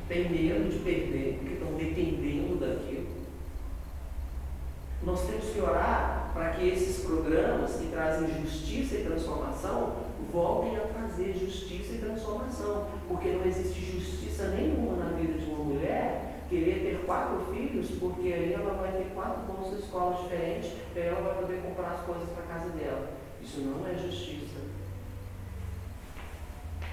têm medo de perder, porque estão dependendo daquilo. Nós temos que orar para que esses programas que trazem justiça e transformação voltem a trazer justiça e transformação, porque não existe justiça nenhuma na vida de uma mulher querer ter 4 filhos, porque aí ela vai ter 4 bolsas de escola diferentes, e aí ela vai poder comprar as coisas para a casa dela. Isso não é justiça.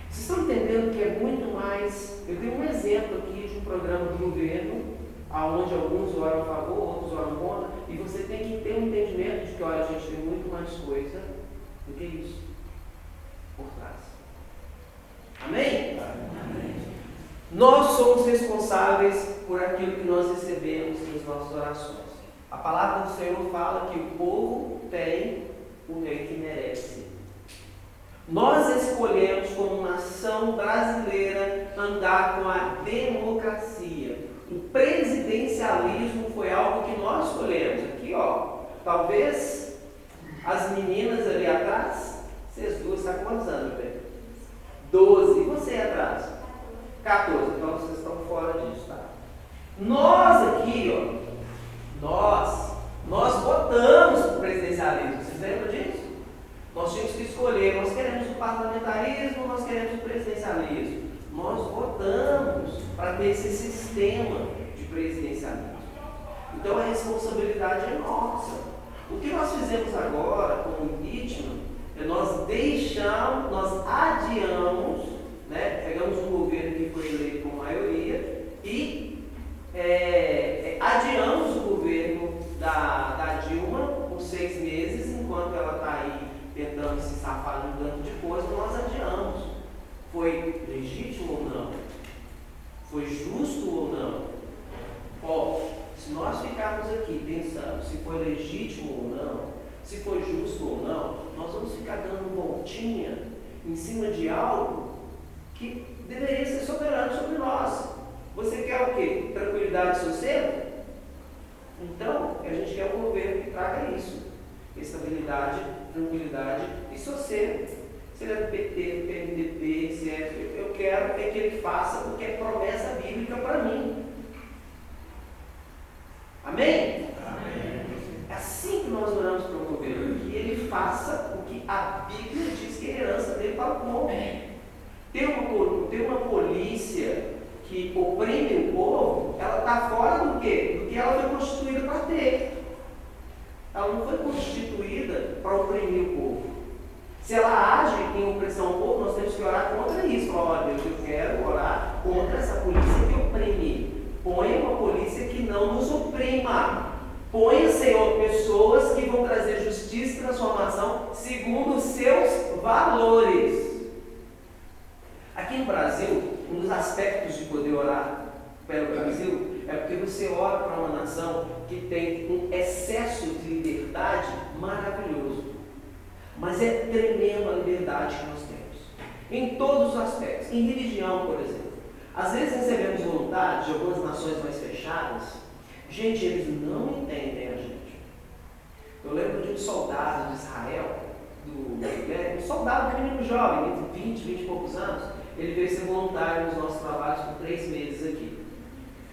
Vocês estão entendendo que é muito mais... Eu dei um exemplo aqui de um programa do governo, onde alguns oram a favor, outros oram contra, e você tem que ter um entendimento de que, olha, a gente tem muito mais coisa do que isso por trás. Amém? Amém. Nós somos responsáveis por aquilo que nós recebemos nas nossas orações. A palavra do Senhor fala que o povo tem o rei que merece. Nós escolhemos, como nação brasileira, andar com a democracia. O presidencialismo foi algo que nós escolhemos. Aqui, talvez as meninas ali atrás, vocês duas estão com quantos anos, bebê? 12. E você atrás? 14. Então vocês estão fora disso, tá? Nós aqui, nós votamos para o presidencialismo. Vocês lembram disso? Nós tínhamos que escolher, nós queremos o parlamentarismo, nós queremos o presidencialismo. Nós votamos para ter esse sistema de presidencialismo. Então a responsabilidade é nossa. O que nós fizemos agora com o impeachment é nós adiamos, pegamos um governo que foi eleito com maioria e adiamos o governo da Dilma por 6 meses, enquanto ela está aí tentando se safar de um tanto de coisa, nós adiamos. Foi legítimo ou não? Foi justo ou não? Se nós ficarmos aqui pensando se foi legítimo ou não, se foi justo ou não, nós vamos ficar dando voltinha em cima de algo que deveria ser soberano sobre nós. Você quer o quê? Tranquilidade e sossego? Então, a gente quer um governo que traga isso. Estabilidade, tranquilidade e sossego. Se ele é do PT, do PMDB, se eu quero que ele faça o que é promessa bíblica para mim. Amém? Amém? É assim que nós oramos para o governo, que ele faça o que a Bíblia diz que é herança dele para o povo. Ter uma polícia que oprime o povo, ela está fora do quê? Do que ela foi constituída para ter. Ela não foi constituída para oprimir o povo. Se ela age em opressão ao povo, nós temos que orar contra isso. Olha, Deus, eu quero orar contra essa polícia que oprime. Ponha uma polícia que não nos oprima. Ponha, Senhor, pessoas que vão trazer justiça e transformação segundo os seus valores. Aqui no Brasil, um dos aspectos de poder orar pelo Brasil é porque você ora para uma nação que tem um excesso de liberdade maravilhoso. Mas é tremenda a liberdade que nós temos. Em todos os aspectos. Em religião, por exemplo. Às vezes recebemos voluntários de algumas nações mais fechadas. Gente, eles não entendem a gente. Eu lembro de um soldado de Israel, um soldado menino jovem, entre 20 e poucos anos. Ele veio ser voluntário nos nossos trabalhos por 3 meses aqui.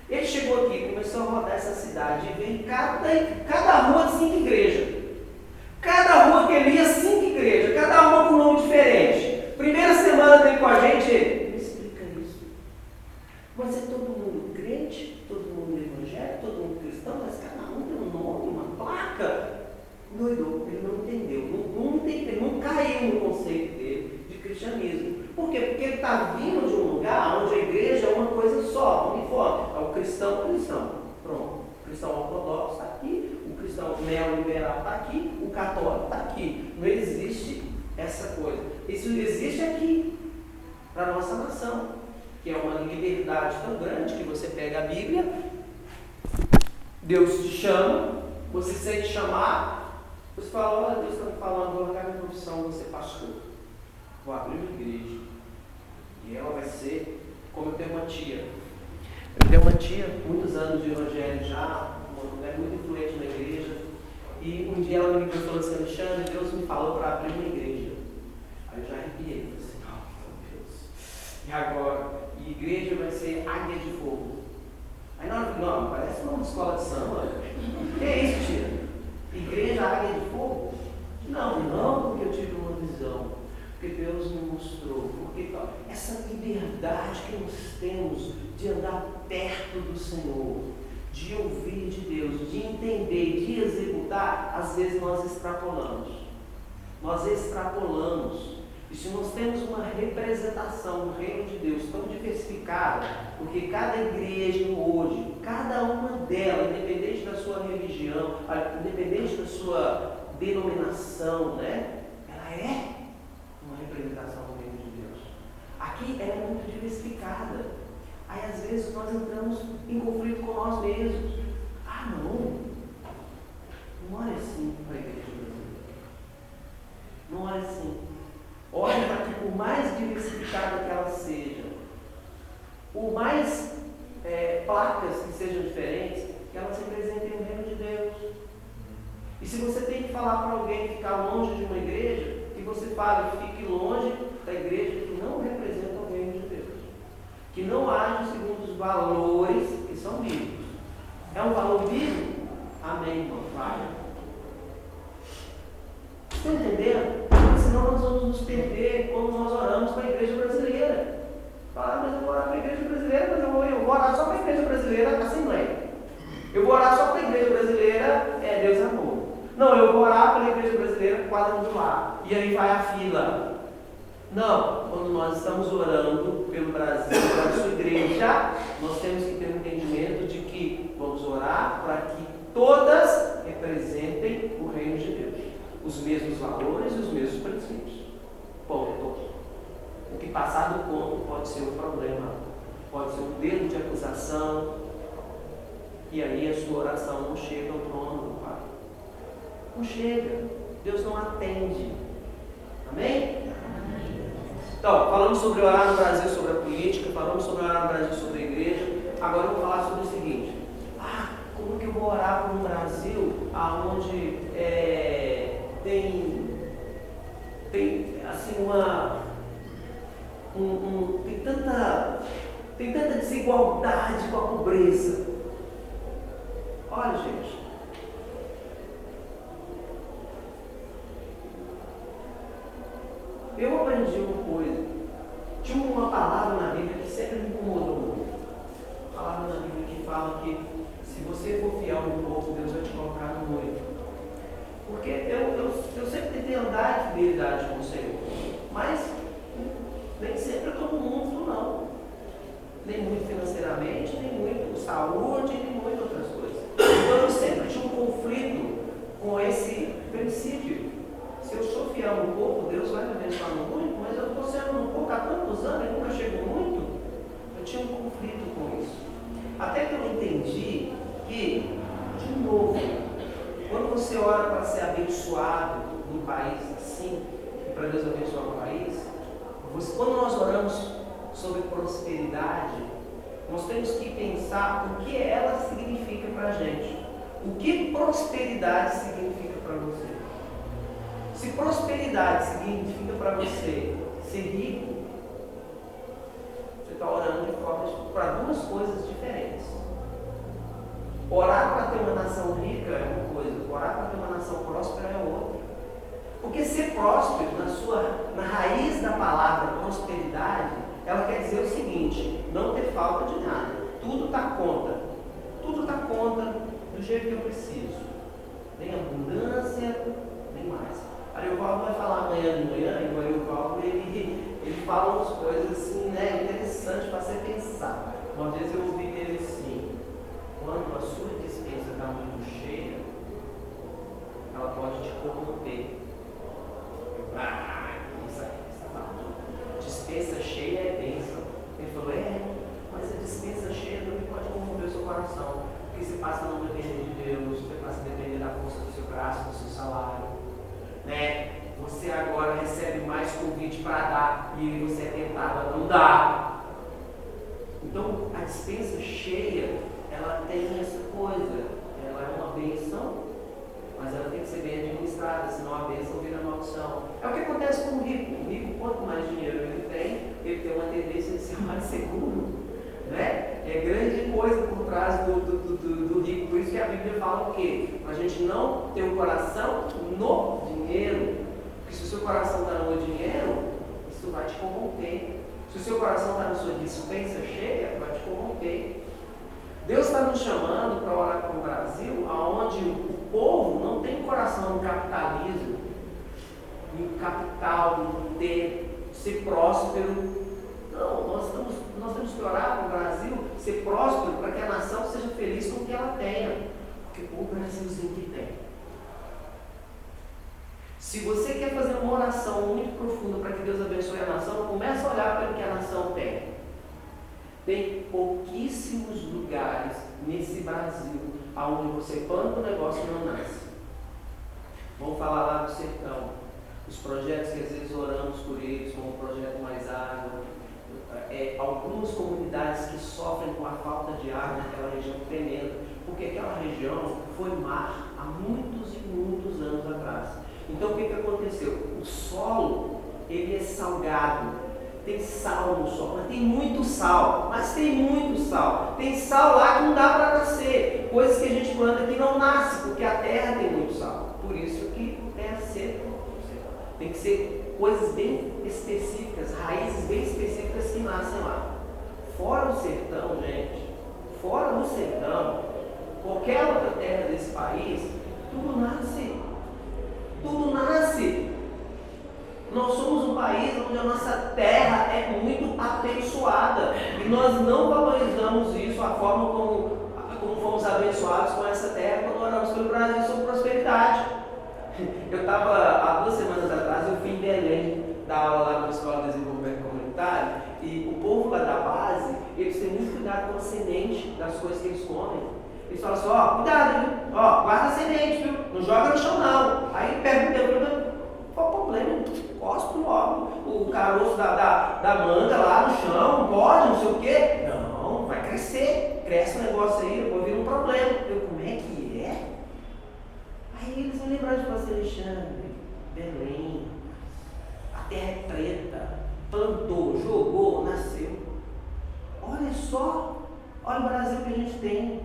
Ele chegou aqui, começou a rodar essa cidade e veio em cada rua de 5 igrejas. Cada rua que ele ia, 5 igrejas, cada uma com um nome diferente. Primeira semana dele com a gente, ele me explica isso. Endoidou, ele não entendeu, ele não caiu no conceito dele de cristianismo. Por quê? Porque ele está vindo de um lugar onde a igreja é uma coisa só, uniforme. É o cristão. Pronto. O cristão ortodoxo está aqui, o cristão neoliberal está aqui, o católico está aqui. Não existe essa coisa. Isso existe aqui, para a nossa nação, que é uma liberdade tão grande que você pega a Bíblia, Deus te chama, você sente chamar, você fala, olha, Deus está me falando, vou largar minha profissão, vou ser pastor. Vou abrir uma igreja. E ela vai ser, como eu tenho uma tia. Eu tenho uma tia, muitos anos de evangelho já, uma mulher muito influente na igreja. E um dia ela me ligou e falou assim, Alexandre, Deus me falou para abrir uma igreja. Aí eu já arrepiei, falei assim, oh, meu Deus. E agora? E igreja vai ser Águia de Fogo. Aí não, parece uma escola de samba. Que é isso, tia? Igreja Águia de Fogo? Não, porque eu tive uma visão. Porque Deus me mostrou. Porque essa liberdade que nós temos de andar perto do Senhor, de ouvir de Deus, de entender, de executar, às vezes nós extrapolamos. E se nós temos uma representação do reino de Deus tão diversificada, porque cada igreja hoje, cada uma delas, independente da sua religião, independente da sua denominação, né? Ela é uma representação do reino de Deus. Aqui ela é muito diversificada. Aí às vezes nós entramos em conflito com nós mesmos. Não olha assim para a igreja brasileira. Não olha assim. Olha para que por mais diversificada que ela seja, por mais placas que sejam diferentes, que elas representem o reino de Deus. E se você tem que falar para alguém ficar longe de uma igreja, que você fale, fique longe da igreja que não representa o reino de Deus. Que não age segundo os valores que são bíblicos. É um valor bíblico? Amém, irmão. Vai. Está entendendo? Porque senão nós vamos nos perder quando nós oramos para a igreja brasileira. Falar, mas eu vou orar para a igreja brasileira, mas eu vou orar só para a igreja brasileira, Assembleia. Eu vou orar só para a igreja brasileira, Deus é amor. Não, eu vou orar pela igreja brasileira, quadro do lar. E aí vai a fila. Não, quando nós estamos orando pelo Brasil, pela sua igreja, nós temos que ter um entendimento de que vamos orar para que todas representem o reino de Deus. Os mesmos valores e os mesmos princípios. Ponto. O que passar do ponto pode ser um problema, pode ser um dedo de acusação, e aí a sua oração não chega ao trono do Pai. Não chega. Deus não atende. Amém? Então, falamos sobre orar no Brasil, sobre a política, falamos sobre orar no Brasil, sobre a igreja. Agora eu vou falar sobre o seguinte. Como que eu vou orar para um Brasil onde tem assim tem tanta desigualdade com a pobreza. Olha, gente, eu aprendi uma coisa. Tinha uma palavra na Bíblia que sempre me incomodou muito. Uma palavra na Bíblia que fala que se você for fiel no pouco, Deus vai te colocar no muito. Porque eu sempre tentei andar em fidelidade com o Senhor, mas nem sempre eu estou no mundo, não. Nem muito financeiramente, nem muito saúde, nem muito outras coisas. Então eu sempre tinha um conflito com esse princípio. Se eu sou fiel no pouco, Deus vai me abençoar no muito, mas eu estou sendo no pouco há tantos anos e nunca chego muito. Eu tinha um conflito com isso. Até que eu entendi que, de novo, quando você ora para ser abençoado num país assim, e para Deus abençoar o país, quando nós oramos sobre prosperidade, nós temos que pensar o que ela significa para a gente. O que prosperidade significa para você? Se prosperidade significa para você ser rico, você está orando de forma para duas coisas diferentes. Orar para ter uma nação rica é uma coisa, orar para ter uma nação próspera é outra. Porque ser próspero, na raiz da palavra prosperidade, ela quer dizer o seguinte: não ter falta de nada. Tudo está conta. Tudo está conta do jeito que eu preciso. nem abundância, nem mais. Aí o Paulo vai falar amanhã de manhã, e o Paulo ele fala umas coisas assim, né, interessantes para você pensar. Uma vez eu ouvi dele assim: quando a sua despensa está muito cheia, ela pode te corromper. Isso aí, está falando. Dispensa cheia é bênção. Ele falou: mas a dispensa cheia também pode corromper o seu coração. Porque você passa a não depender de Deus, você passa a depender da força do seu braço, do seu salário. Né? Você agora recebe mais convite para dar e você é tentado a não dar. Então, a dispensa cheia, ela tem essa coisa. Ela é uma bênção, mas ela tem que ser bem administrada, senão a bênção vira maldição. É o que acontece com o rico. O rico, quanto mais dinheiro ele tem uma tendência de ser mais seguro. Né? É grande coisa por trás do rico. Por isso que a Bíblia fala o quê? Para a gente não ter o coração no dinheiro. Porque se o seu coração está no dinheiro, isso vai te corromper. Se o seu coração está na sua dispensa cheia, vai te corromper. Deus está nos chamando para orar para o Brasil, onde o povo não tem coração no capitalismo, no capital, no ter, ser próspero. Não, nós temos que orar para o Brasil ser próspero para que a nação seja feliz com o que ela tenha. Porque o Brasilzinho que tem. Se você quer fazer uma oração muito profunda para que Deus abençoe a nação, comece a olhar para o que a nação tem. Tem pouquíssimos lugares nesse Brasil onde você planta um negócio e não nasce. Vamos falar lá do sertão. Os projetos que às vezes oramos por eles, como o projeto Mais Água. Algumas comunidades que sofrem com a falta de água naquela região tremenda, porque aquela região foi mar há muitos e muitos anos atrás. Então o que aconteceu? O solo, ele é salgado, tem sal no solo, mas tem muito sal, tem sal lá que não dá para nascer, coisas que a gente planta que não nasce, porque a terra tem muito sal, por isso que terra seca, tem que ser coisas bem específicas, raízes bem específicas que nascem lá. Fora o sertão, gente, fora o sertão, qualquer outra terra desse país, tudo nasce. Tudo nasce. Nós somos um país onde a nossa terra é muito abençoada e nós não valorizamos isso, a forma como fomos abençoados com essa terra quando oramos pelo Brasil sobre prosperidade. Eu estava, há 2 semanas atrás, eu fui em Belém dar aula lá na Escola de Desenvolvimento Comunitário e o povo lá da base, eles têm muito cuidado com a semente das coisas que eles comem. Eles falam assim: cuidado, viu? Guarda a semente, viu? Não joga no chão não. Aí pega o dedo, qual o problema? Cospe logo o caroço da manga lá no chão, não pode, não sei o quê. Não, vai crescer, cresce um negócio aí, depois vira um problema. Como é que é? Aí eles me lembraram de Pastor Alexandre, Belém, a terra é preta, plantou, jogou, nasceu. Olha só, olha o Brasil que a gente tem.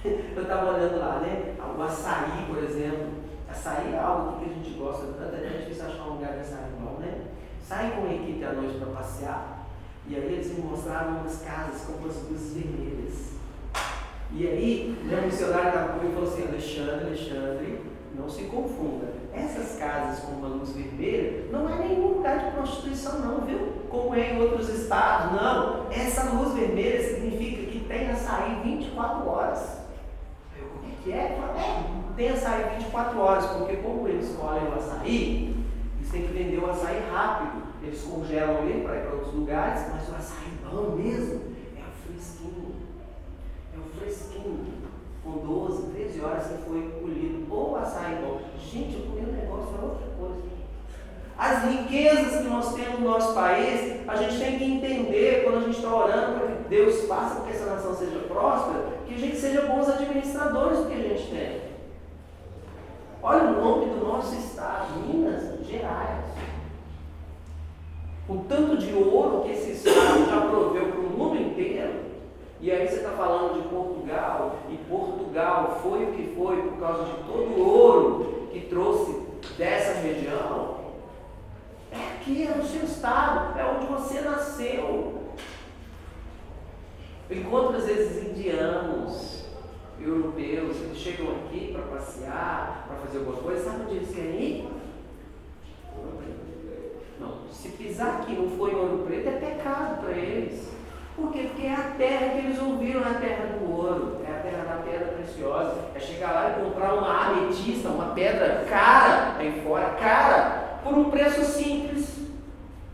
Eu estava olhando lá, né? O açaí, por exemplo. Açaí é algo que a gente gosta tanto, é difícil achar um lugar de açaí bom, né? Saí com a equipe à noite para passear, e aí eles me mostraram umas casas com umas luzes vermelhas. E aí, o missionário estava comigo e falou assim: Alexandre, não se confunda. Essas casas com uma luz vermelha não é nenhum lugar de prostituição não, viu? Como é em outros estados, não. Essa luz vermelha significa que tem açaí 24 horas. Como é que é? Tem açaí 24 horas, porque como eles colhem o açaí, eles têm que vender o açaí rápido. Eles congelam ele para ir para outros lugares, mas o açaí bom mesmo é o fresquinho. É o fresquinho. Com 12, 13 horas que foi colhido. Ou açaí bom. Gente, eu comi um negócio para outra coisa. As riquezas que nós temos no nosso país, a gente tem que entender quando a gente está orando para que Deus faça com que essa nação seja próspera, que a gente seja bons administradores do que a gente tem. Olha o nome do nosso estado, Minas Gerais. O tanto de ouro que esse estado já proveu para o mundo inteiro. E aí você está falando de Portugal, e Portugal foi o que foi por causa de todo o ouro que trouxe dessa região. É aqui, é no seu estado, é onde você nasceu. Eu encontro às vezes indianos, europeus, eles chegam aqui para passear, para fazer alguma coisa, sabe onde eles querem ir? Ouro Preto. Não, se pisar aqui não for em Ouro Preto, é pecado para eles. Por quê? Porque é a terra que eles ouviram, é a terra do ouro, é a terra da pedra preciosa. É chegar lá e comprar uma ametista, uma pedra cara aí fora, cara, por um preço simples.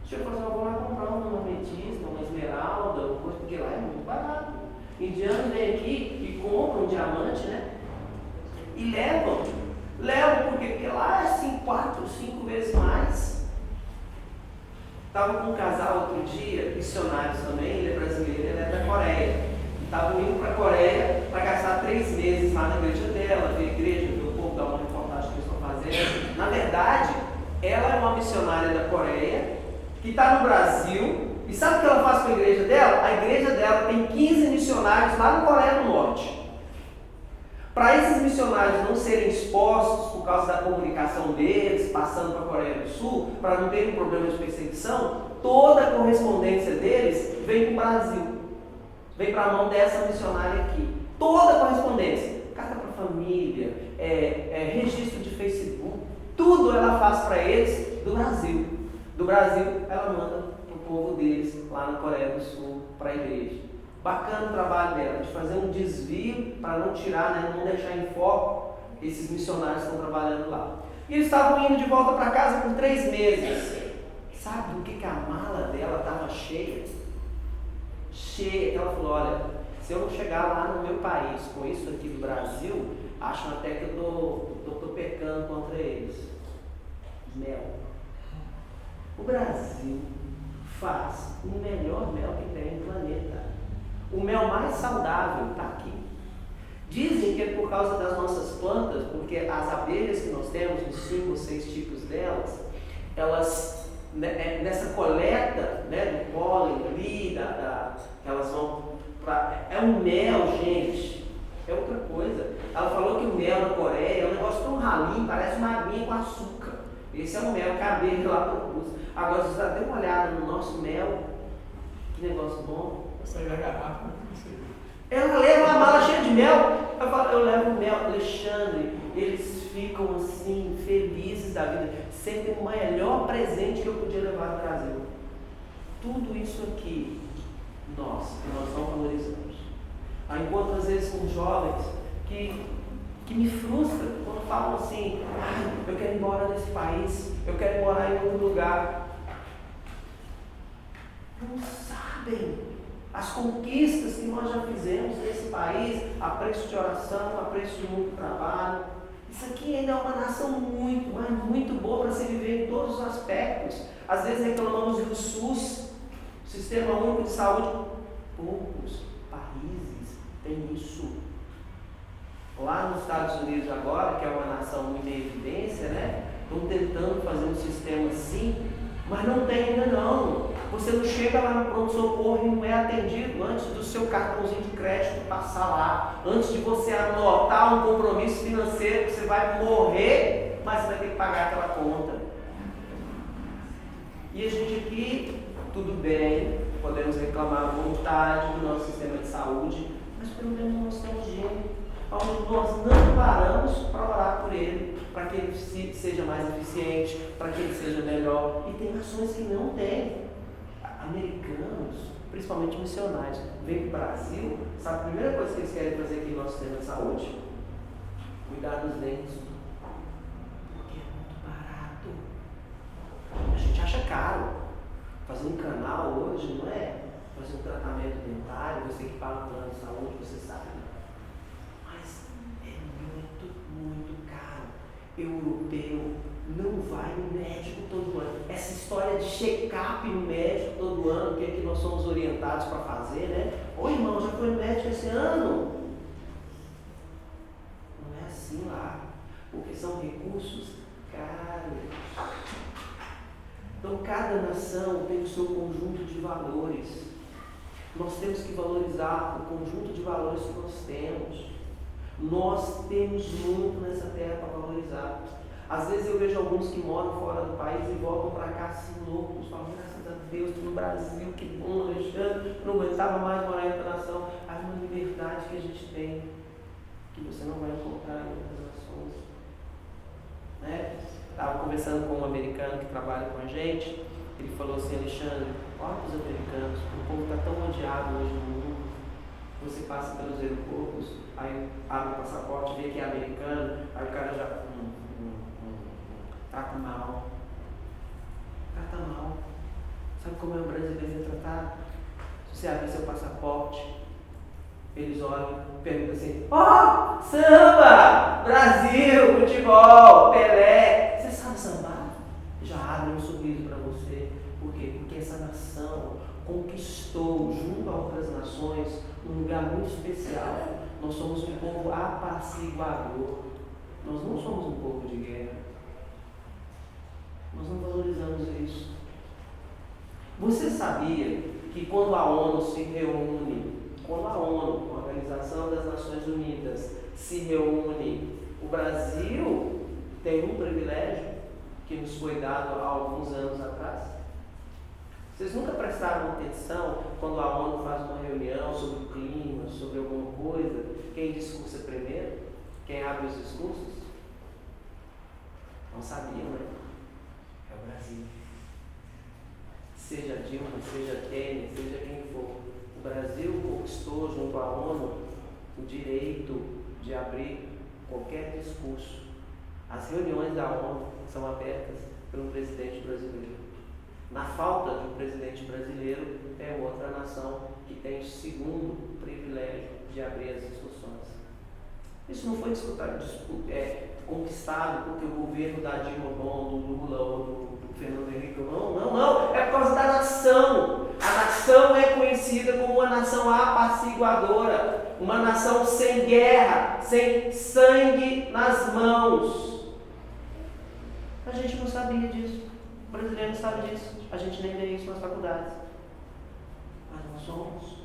Deixa eu fazer, eu vou lá comprar uma ametista, uma esmeralda, uma coisa, porque lá é muito barato. Indianos vêm aqui e compram um diamante, né? E levam. Levam por quê? Porque lá é assim, 4, 5 vezes mais. Estava com um casal outro dia, missionários também, ele é brasileiro, ele é da Coreia. Estavam indo para a Coreia para gastar 3 meses lá na igreja dela, ver a igreja, ver o povo, dar uma reportagem que eles estão fazendo. Na verdade, ela é uma missionária da Coreia, que está no Brasil, e sabe o que ela faz com a igreja dela? A igreja dela tem 15 missionários lá na Coreia do Norte. Para esses missionários não serem expostos por causa da comunicação deles, passando para a Coreia do Sul, para não terem problemas de perseguição, toda a correspondência deles vem para o Brasil. Vem para a mão dessa missionária aqui. Toda a correspondência. Carta para a família, registro de Facebook, tudo ela faz para eles do Brasil. Do Brasil, ela manda para o povo deles, lá na Coreia do Sul, para a igreja. Bacana o trabalho dela, de fazer um desvio para não tirar, né, não deixar em foco esses missionários que estão trabalhando lá. E eles estavam indo de volta para casa por 3 meses. Sabe do que a mala dela estava cheia? Cheia. Ela falou, olha, se eu não chegar lá no meu país com isso aqui do Brasil, acham até que eu estou pecando contra eles. Mel. O Brasil faz o melhor mel que tem no planeta. O mel mais saudável está aqui. Dizem que é por causa das nossas plantas, porque as abelhas que nós temos, os 5 ou 6 tipos delas, elas, nessa coleta, né, do pólen ali, elas vão para... É um mel, gente, é outra coisa. Ela falou que o mel na Coreia é um negócio tão ralinho, parece uma aguinha com açúcar. Esse é o mel que a abelha lá produz. Agora, se você dá uma olhada no nosso mel, que negócio bom. Sai da garrafa, ela leva uma mala cheia de mel. Eu falo, eu levo mel, Alexandre. Eles ficam assim, felizes da vida. Sentem o melhor presente que eu podia levar do Brasil. Tudo isso aqui, nós não valorizamos. Aí encontro às vezes com jovens que me frustram quando falam assim, eu quero ir embora desse país, eu quero morar em outro lugar. Não sabem as conquistas que nós já fizemos nesse país, a preço de oração, a preço de muito trabalho. Isso aqui ainda é uma nação muito, mas muito boa para se viver em todos os aspectos. Às vezes reclamamos do SUS, Sistema Único de Saúde. Poucos países têm isso. Lá nos Estados Unidos agora, que é uma nação muito em evidência, né? Estão tentando fazer um sistema assim, mas não tem ainda não. Você não chega lá no pronto-socorro e não é atendido antes do seu cartãozinho de crédito passar lá, antes de você anotar um compromisso financeiro que você vai morrer, mas você vai ter que pagar aquela conta. E a gente aqui, tudo bem, podemos reclamar à vontade do nosso sistema de saúde, mas pelo menos nós temos gente onde nós não paramos para orar por ele, para que ele seja mais eficiente, para que ele seja melhor. E tem nações que não têm. Americanos, principalmente missionários, vêm para o Brasil, sabe a primeira coisa que eles querem fazer aqui no nosso sistema de saúde? Cuidar dos dentes. Porque é muito barato. A gente acha caro. Fazer um canal hoje, não é? Fazer um tratamento dentário, você que paga o plano de saúde, você sabe. Mas é muito, muito caro. Europeu não vai no médico todo ano. Essa história de check-up no médico todo ano, que é que nós somos orientados para fazer, né? Ô irmão, já foi no médico esse ano? Não é assim lá, porque são recursos caros. Então cada nação tem o seu conjunto de valores. Nós temos que valorizar o conjunto de valores que nós temos. Nós temos muito nessa terra para valorizar. Às vezes eu vejo alguns que moram fora do país e voltam para cá assim loucos, falam, graças a Deus, estou no Brasil, que bom, Alexandre, não aguentava mais morar em outra nação. Há uma liberdade que a gente tem. que você não vai encontrar em outras nações. Né? Estava conversando com um americano que trabalha com a gente, ele falou assim: Alexandre, olha para os americanos, o povo está tão odiado hoje no mundo. Você passa pelos aeroportos, aí abre o passaporte, vê que é americano, aí o cara já trata mal. Trata mal. Sabe como é o brasileiro tratado? Se você abrir seu passaporte, eles olham, perguntam assim: ó, samba, Brasil, futebol, Pelé. Você sabe sambar? Já abre um sorriso para você. Por quê? Porque essa nação conquistou, junto a outras nações, um lugar muito especial. Nós somos um povo apaciguador. Nós não somos um povo de guerra. Nós não valorizamos isso. Você sabia que quando a ONU se reúne, quando a ONU, a Organização das Nações Unidas, se reúne, o Brasil tem um privilégio que nos foi dado há alguns anos atrás? Vocês nunca prestaram atenção quando a ONU faz uma reunião sobre o clima, sobre alguma coisa? Quem discursa primeiro? Quem abre os discursos? Não sabiam, né? É o Brasil. Seja Dilma, seja Temer, seja quem for, o Brasil conquistou junto à ONU o direito de abrir qualquer discurso. As reuniões da ONU são abertas pelo presidente brasileiro. Na falta de um presidente brasileiro, é outra nação que tem o segundo privilégio de abrir as discussões. Isso não foi conquistado porque o governo da Dilma, do Lula ou do Fernando Henrique, não. É por causa da nação. A nação é conhecida como uma nação apaciguadora, uma nação sem guerra, sem sangue nas mãos. A gente não sabia disso. O brasileiro não sabe disso. A gente nem vê isso nas faculdades. Mas nós somos.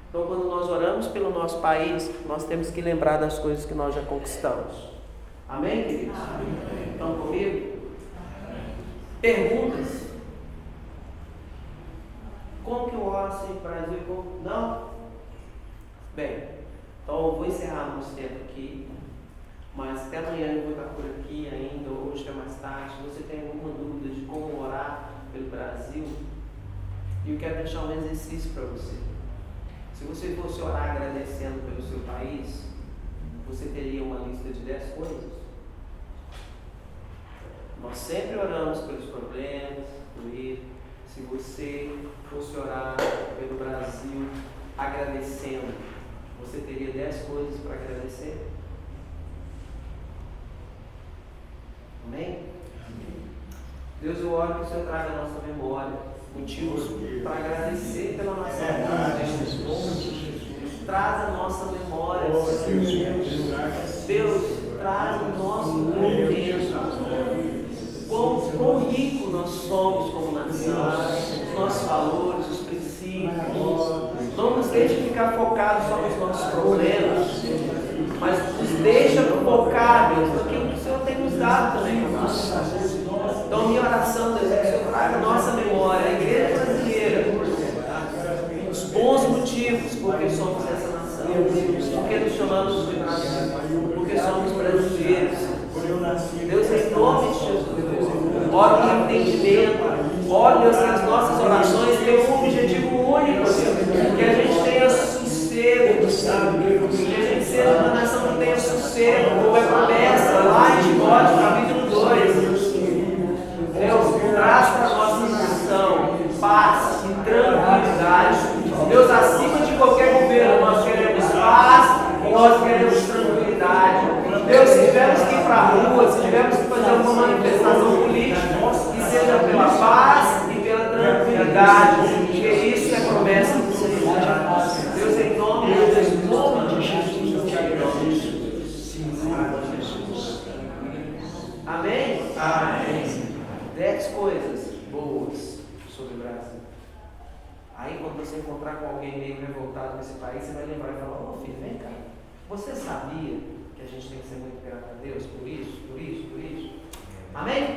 Então, quando nós oramos pelo nosso país, nós temos que lembrar das coisas que nós já conquistamos. Amém, queridos? Amém. Estão comigo? Perguntas? Como que eu oro assim para o Brasil? Não? Bem, então eu vou encerrar nosso tempo aqui, mas até amanhã eu vou estar por aqui ainda, hoje até mais tarde. Se você tem alguma dúvida de como orar pelo Brasil, eu quero deixar um exercício para você. Se você fosse orar agradecendo pelo seu país, você teria uma lista de 10 coisas. Nós sempre oramos pelos problemas, por ele. Se você fosse orar pelo Brasil agradecendo, você teria 10 coisas para agradecer? Amém? Deus, eu oro que o Senhor traga a nossa memória motivos para agradecer pela nossa vida. Traz a nossa memória, Deus, traz o nosso momento. Quão rico nós somos como nação, os nossos valores, os princípios. Não nos deixe ficar focados só nos nossos problemas, mas nos deixa focar, Deus, naquilo que o Senhor tem nos dado também. Então, minha oração, Deus, é que o Senhor traga a nossa memória, a igreja brasileira, os bons motivos porque somos essa nação, porque nos chamamos de nação, porque somos brasileiros. Deus, em nome de Jesus, oro pelo entendimento, oro, Deus, que as nossas orações tenham um objetivo único, Deus, que a gente tenha sossego, que a gente seja uma nação que tenha sossego, como é promessa lá em Timóteo, capítulo 2. Deus, traz para a nossa nação paz e tranquilidade. Deus, acima de qualquer governo, nós queremos paz e nós queremos tranquilidade. Deus, se tivermos que ir para a rua, se tivermos que fazer uma manifestação política, que seja pela paz e pela tranquilidade, porque isso é promessa do Senhor. Deus, em nome de Jesus, em nome de Jesus. Amém? Amém. 10 coisas boas sobre o Brasil. Aí, quando você encontrar com alguém meio revoltado nesse país, você vai lembrar e falar: ô filho, vem cá, você sabia que a gente tem que ser muito grato a Deus por isso, por isso, por isso? Amém?